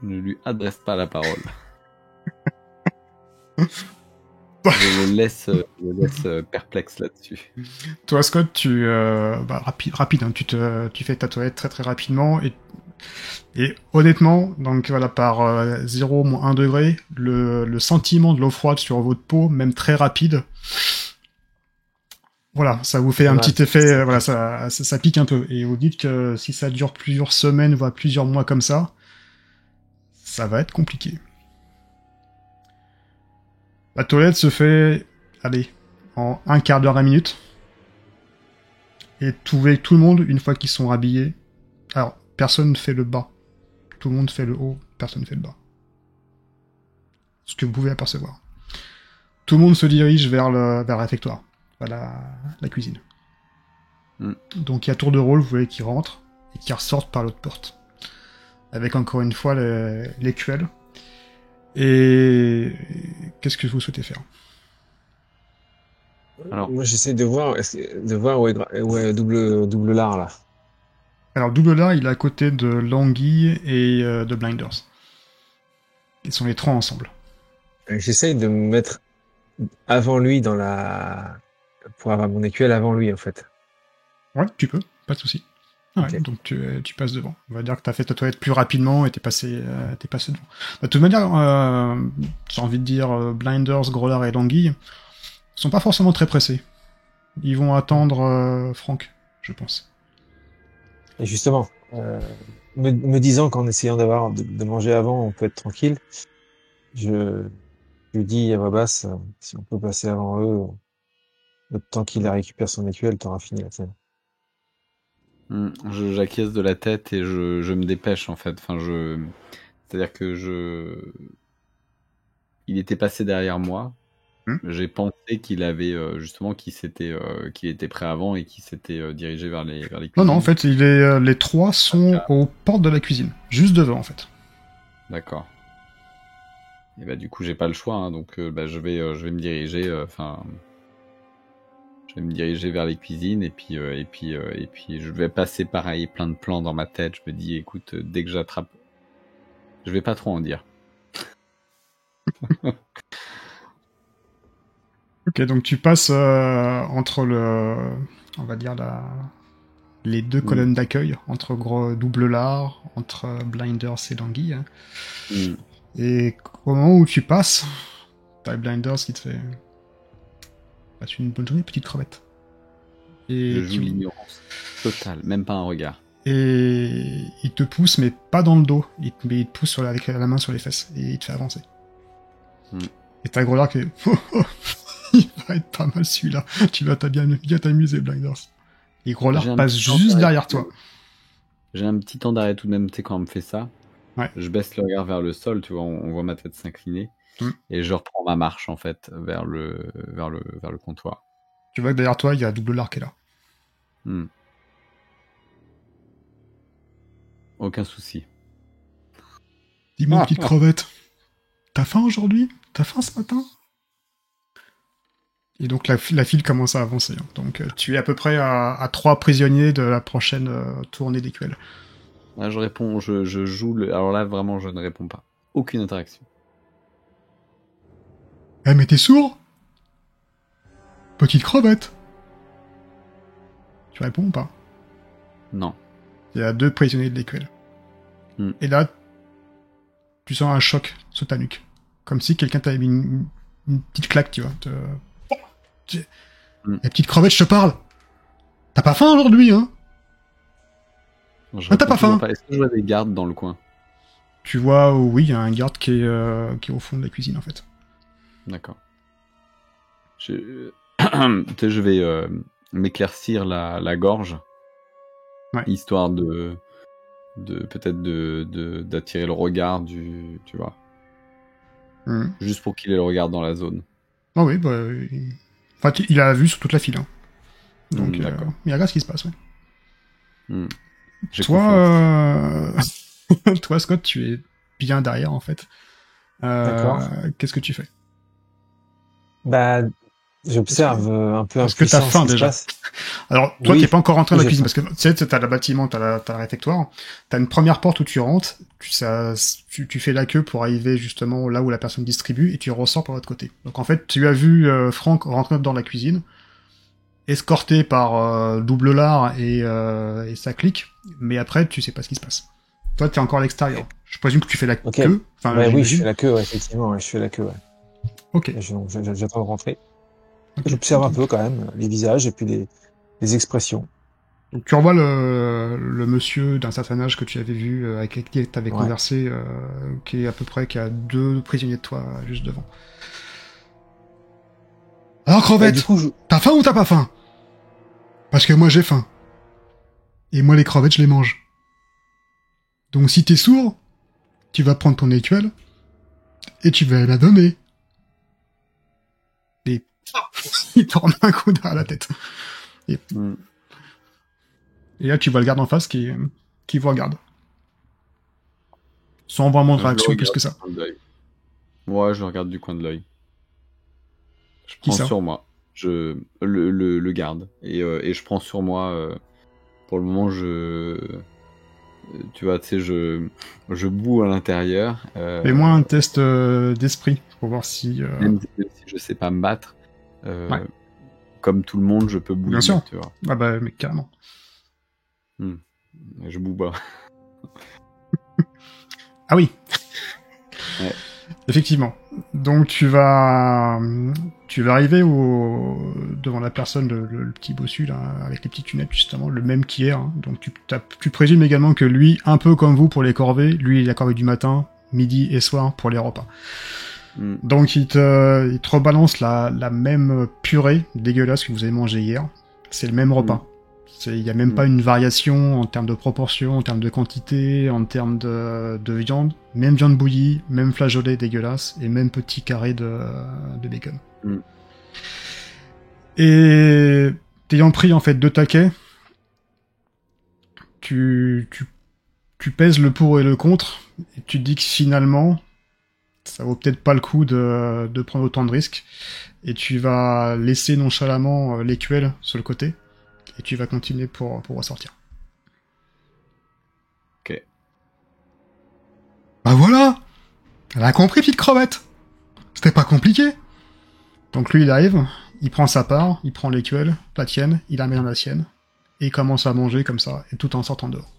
Je ne lui adresse pas la parole. Je le laisse perplexe là-dessus. Toi, Scott, rapide, hein, tu fais ta toilette très très rapidement et honnêtement, donc voilà, par 0, moins 1 degré, le sentiment de l'eau froide sur votre peau, même très rapide, voilà, ça vous fait un petit effet, voilà, ça pique un peu. Et vous dites que si ça dure plusieurs semaines, voire plusieurs mois comme ça va être compliqué. La toilette se fait, allez, en un quart d'heure à minute. Et tout le monde, une fois qu'ils sont habillés, alors, personne ne fait le bas. Tout le monde fait le haut, personne ne fait le bas. Ce que vous pouvez apercevoir. Tout le monde se dirige vers le réfectoire, vers la cuisine. Donc, il y a tour de rôle, vous voyez, qui rentrent et qui ressortent par l'autre porte. Avec encore une fois l'écuelle. Et qu'est-ce que vous souhaitez faire? Alors, moi, j'essaie de voir où est double lard, là. Alors, double là, il est à côté de l'anguille et de Blinders. Ils sont les trois ensemble. J'essaie de me mettre avant lui pour avoir mon écuelle avant lui, en fait. Ouais, tu peux, pas de souci. Ouais, okay. Donc tu passes devant. On va dire que t'as fait ta toilette plus rapidement et t'es passé devant. De toute manière, j'ai envie de dire, Blinders, Grollar et Languille sont pas forcément très pressés. Ils vont attendre Franck, je pense. Et justement, me disant qu'en essayant de manger avant, on peut être tranquille, je dis à voix basse, si on peut passer avant eux, le temps qu'il récupère son écuelle, t'auras fini la scène. J'acquiesce de la tête et je me dépêche en fait. Enfin, c'est-à-dire que il était passé derrière moi. J'ai pensé qu'il avait justement qu'il était prêt avant et qu'il s'était dirigé vers les cuisines. Non, en fait, les trois sont aux portes de la cuisine, juste devant en fait. D'accord. Et bah du coup j'ai pas le choix, hein, donc je vais me diriger, je vais me diriger vers les cuisines et puis je vais passer pareil plein de plans dans ma tête. Je me dis écoute, dès que j'attrape, je vais pas trop en dire. Ok, donc tu passes entre on va dire les deux colonnes d'accueil, entre double lard, entre Blinders et Languille. Et au moment où tu passes, t'as Blinders qui te fait passe une bonne journée, petite crevette. Et je joue l'ignorance totale, même pas un regard. Et il te pousse, mais pas dans le dos, mais il te pousse avec la main sur les fesses, et il te fait avancer. Et t'as Grolard qui est... il va être pas mal celui-là. Tu vas bien t'amuser, Blinders. Et Grolard passe juste derrière toi. J'ai un petit temps d'arrêt tout de même, tu sais, quand on me fait ça. Ouais. Je baisse le regard vers le sol, tu vois, on voit ma tête s'incliner. Et je reprends ma marche, en fait, vers le comptoir. Tu vois que derrière toi, il y a double lard qui est là. Aucun souci. Dis-moi, petite crevette. T'as faim aujourd'hui? T'as faim ce matin? Et donc la file commence à avancer. Donc tu es à peu près à 3 prisonniers de la prochaine tournée d'écuelle. Là, je réponds, je joue alors là, vraiment, je ne réponds pas. Aucune interaction. Eh, mais t'es sourd? Petite crevette. Tu réponds ou pas? Non. Il y a 2 prisonniers de l'écuelle. Et là, tu sens un choc sur ta nuque. Comme si quelqu'un t'avait mis une petite claque, tu vois. La petite crevette, je te parle. T'as pas faim aujourd'hui, hein? T'as pas faim. Est-ce que je vois des gardes dans le coin? Tu vois, oui, il y a un garde qui est au fond de la cuisine, en fait. D'accord. Je vais m'éclaircir la gorge, Ouais. histoire de peut-être d'attirer le regard tu vois, Mhm. juste pour qu'il ait le regard dans la zone. Ah oui, enfin, il a la vue sur toute la file. Hein. Donc, D'accord. il regarde ce qui se passe. Ouais. J'ai Toi, toi, Scott, tu es bien derrière, en fait. D'accord. Qu'est-ce que tu fais? Bah, j'observe un peu Est-ce que t'as impuissant ce faim qui se déjà? passe. Alors, toi, Oui, t'es pas encore rentré dans oui, la j'ai cuisine, faim. parce que tu sais, t'as le bâtiment, t'as le réfectoire, t'as une première porte où tu rentres, tu fais la queue pour arriver justement là où la personne distribue, et tu ressors par l'autre côté. Donc en fait, tu as vu Franck rentrer dans la cuisine, escorté par Double Lard et sa clique, mais après, tu sais pas ce qui se passe. Toi, t'es encore à l'extérieur. Je présume que tu fais la Ok. queue, enfin, Ouais, oui, je j'imagine. fais la queue, ouais, effectivement, ouais, je fais la queue, ouais. Ok. Et j'attends de rentrer. Ok. J'observe un Donc, peu quand même les visages et puis les expressions. donc tu revois le monsieur d'un certain âge que tu avais vu, avec qui tu avais Ouais. conversé, qui est à peu près, qui a 2 prisonniers de toi juste devant. Alors Bah, crevette, du coup, t'as faim ou t'as pas faim? Parce que moi j'ai faim. Et moi les crevettes je les mange. Donc si t'es sourd, tu vas prendre ton écuelle et tu vas la donner. Et il te remet un coup derrière la tête. Mm. Et là tu vois le garde en face qui vous regarde. Sans vraiment de Je le réaction plus regarde que du ça. coin de l'œil. Ouais, je le regarde du coin de l'œil. Je Qui prends ça? sur moi. Le garde. Et je prends sur moi. Pour le moment, tu vois, tu sais, je boue à l'intérieur. Fais-moi un test d'esprit pour voir si... Même si je sais pas me battre, Ouais. comme tout le monde, je peux bouillir, Bien sûr. tu vois. Ah bah mais carrément. Je boue pas. Ah oui. Ouais. Effectivement. Donc tu vas arriver devant la personne, le petit bossu là, avec les petites lunettes justement, le même qu'hier. Hein. Donc tu présumes également que lui, un peu comme vous pour les corvées, lui il est la corvée du matin, midi et soir pour les repas. Donc il te rebalance la même purée dégueulasse que vous avez mangé hier. C'est le même repas. Il n'y a même pas une variation en termes de proportion, en termes de quantité, en termes de viande. Même viande bouillie, même flageolet dégueulasse, et même petit carré de bacon. Et t'ayant pris en fait 2 taquets, tu pèses le pour et le contre, et tu te dis que finalement, ça vaut peut-être pas le coup de prendre autant de risques, et tu vas laisser nonchalamment l'écuelle sur le côté, et tu vas continuer pour ressortir. Ok. Bah voilà! Elle a compris, petite crevette! C'était pas compliqué! Donc lui, il arrive, il prend sa part, il prend l'écuelle, la tienne, il la met dans la sienne, et il commence à manger comme ça, et tout en sortant dehors.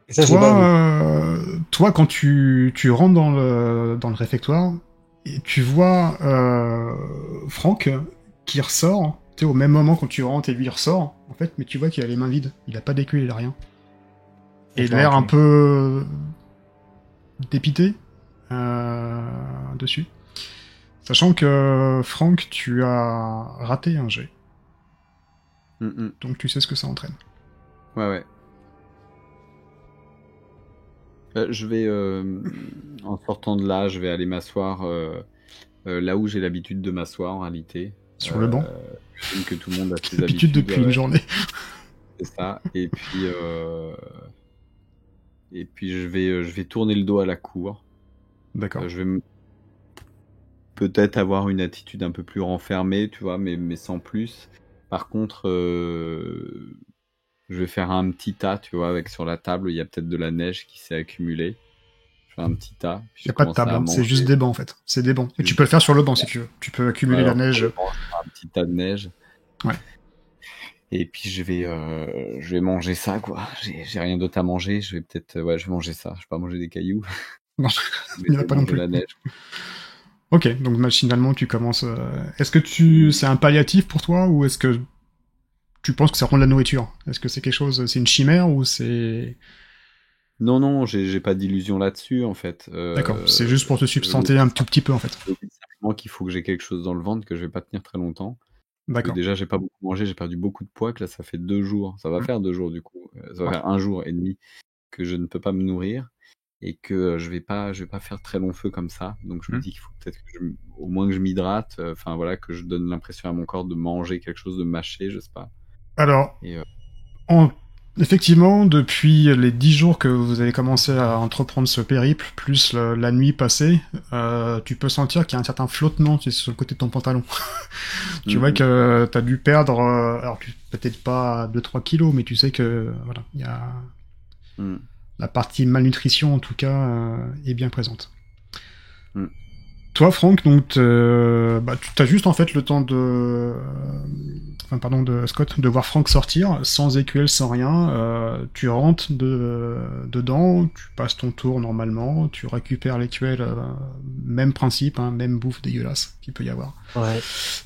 Et ça, j'ai pas vu. Toi, quand tu rentres dans le réfectoire, et tu vois Franck qui ressort, tu sais, au même moment quand tu rentres et lui il ressort, en fait, mais tu vois qu'il a les mains vides, il a pas d'écuelle, il a rien. Et il a l'air un peu dépité dessus. Sachant que Franck, tu as raté un jet. Donc tu sais ce que ça entraîne. Ouais. Je vais, en sortant de là, je vais aller m'asseoir là où j'ai l'habitude de m'asseoir en réalité. Sur le banc. J'imagine que tout le monde a ses L'habitude habitudes. depuis une journée. C'est ça. Et puis je vais tourner le dos à la cour. D'accord. Je vais peut-être avoir une attitude un peu plus renfermée, tu vois, mais sans plus. Par contre, je vais faire un petit tas, tu vois, avec sur la table, il y a peut-être de la neige qui s'est accumulée. Je fais un petit tas. Il n'y a pas de table, hein, c'est juste des bancs en fait. C'est des bancs. Et tu peux le faire sur le banc si tu veux. Tu peux accumuler la neige. Un petit tas de neige. Ouais. Et puis je vais manger ça, quoi. J'ai rien d'autre à manger. Je vais manger ça. Je vais pas manger des cailloux. Non, il n'y en a pas non plus. La neige. Ok, donc machinalement tu commences. Est-ce que c'est un palliatif pour toi ou est-ce que tu penses que ça rend de la nourriture? Est-ce que c'est quelque chose, c'est une chimère ou c'est... Non, j'ai pas d'illusion là-dessus en fait. D'accord, c'est juste pour te substanter un tout petit peu en fait. sens qu'il faut que j'ai quelque chose dans le ventre, que je vais pas tenir très longtemps. Que D'accord. déjà, j'ai pas beaucoup mangé, j'ai perdu beaucoup de poids, que là, ça fait 2 jours. Ça va faire 2 jours, du coup. Ça va Ouais. faire 1 jour et demi que je ne peux pas me nourrir et que je vais pas faire très long feu comme ça. Donc, je me dis qu'il faut peut-être que au moins que je m'hydrate, enfin voilà, que je donne l'impression à mon corps de manger quelque chose, de mâcher, je sais pas. Alors, Et effectivement, depuis les 10 jours que vous avez commencé à entreprendre ce périple, plus la nuit passée, tu peux sentir qu'il y a un certain flottement sur le côté de ton pantalon. Tu vois que t'as dû perdre, alors peut-être pas 2-3 kilos, mais tu sais que voilà, il y a la partie malnutrition en tout cas est bien présente. Toi, Franck, donc, tu as juste en fait le temps de Scott, de voir Franck sortir, sans écuelle, sans rien. Tu rentres dedans, tu passes ton tour normalement, tu récupères l'écuelle, même principe, hein, même bouffe dégueulasse qu'il peut y avoir. Ouais.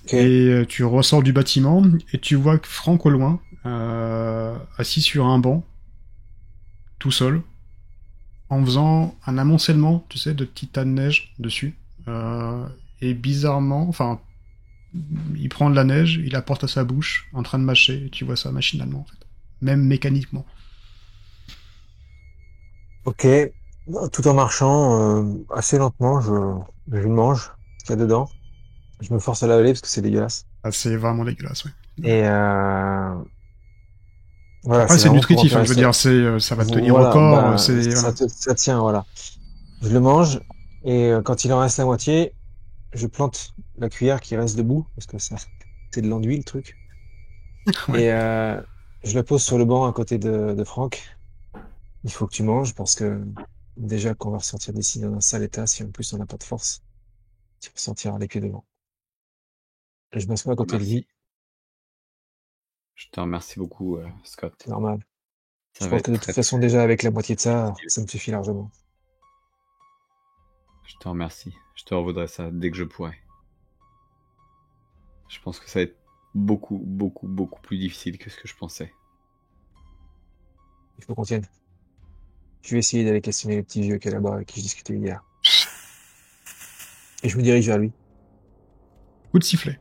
Et tu ressors du bâtiment et tu vois Franck au loin, assis sur un banc, tout seul, en faisant un amoncellement, tu sais, de petits tas de neige dessus. Et bizarrement, enfin, il prend de la neige, il la porte à sa bouche, en train de mâcher, et tu vois ça machinalement, en fait. Même mécaniquement. Ok. Tout en marchant assez lentement, je mange ce qu'il y a dedans. Je me force à l'avaler parce que c'est dégueulasse. Ah, c'est vraiment dégueulasse, ouais. Et voilà, Après, c'est c'est vraiment pour nutritif, hein, je veux remplacer. dire, ça va te tenir au Voilà, corps, bah, c'est, voilà. ça tient, voilà. Je le mange et quand il en reste la moitié, je plante la cuillère qui reste debout parce que ça, c'est de l'enduit le truc. Ouais. Et je la pose sur le banc à côté de Franck. Il faut que tu manges parce que déjà qu'on va ressortir d'ici dans un sale état, si en plus on n'a pas de force, tu vas sortir les pieds devant. Et je m'assois à côté de lui, merci. Je te remercie beaucoup, Scott. c'est normal. Ça Je va pense être que de toute très, façon, déjà avec la moitié de ça, ça me suffit largement. Je te remercie. Je te revaudrai ça dès que je pourrai. Je pense que ça va être beaucoup, beaucoup, beaucoup plus difficile que ce que je pensais. Il faut qu'on tienne. Je vais essayer d'aller questionner les petits vieux qui est là-bas avec qui je discutais hier. Et je me dirige vers lui. Coup de sifflet.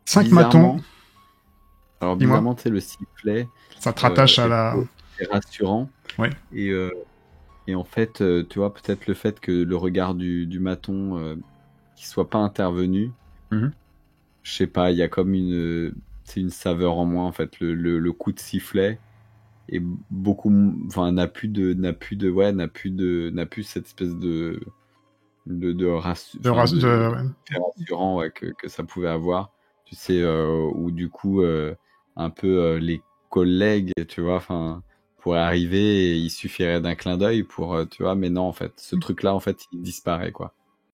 5 Bizarrement, matons, alors dis-moi, bizarrement, tu sais, le sifflet ça te rattache à est la... est rassurant. Ouais. Et en fait, tu vois, peut-être le fait que le regard du maton qui soit pas intervenu, Mhm. je sais pas, il y a comme c'est une saveur en moins en fait. Le coup de sifflet est beaucoup, enfin n'a plus cette espèce rassurant ouais, que ça pouvait avoir. Tu sais, où du coup un peu les collègues, tu vois, enfin pourraient arriver et il suffirait d'un clin d'œil pour, tu vois, mais non en fait, ce truc-là en fait il disparaît quoi.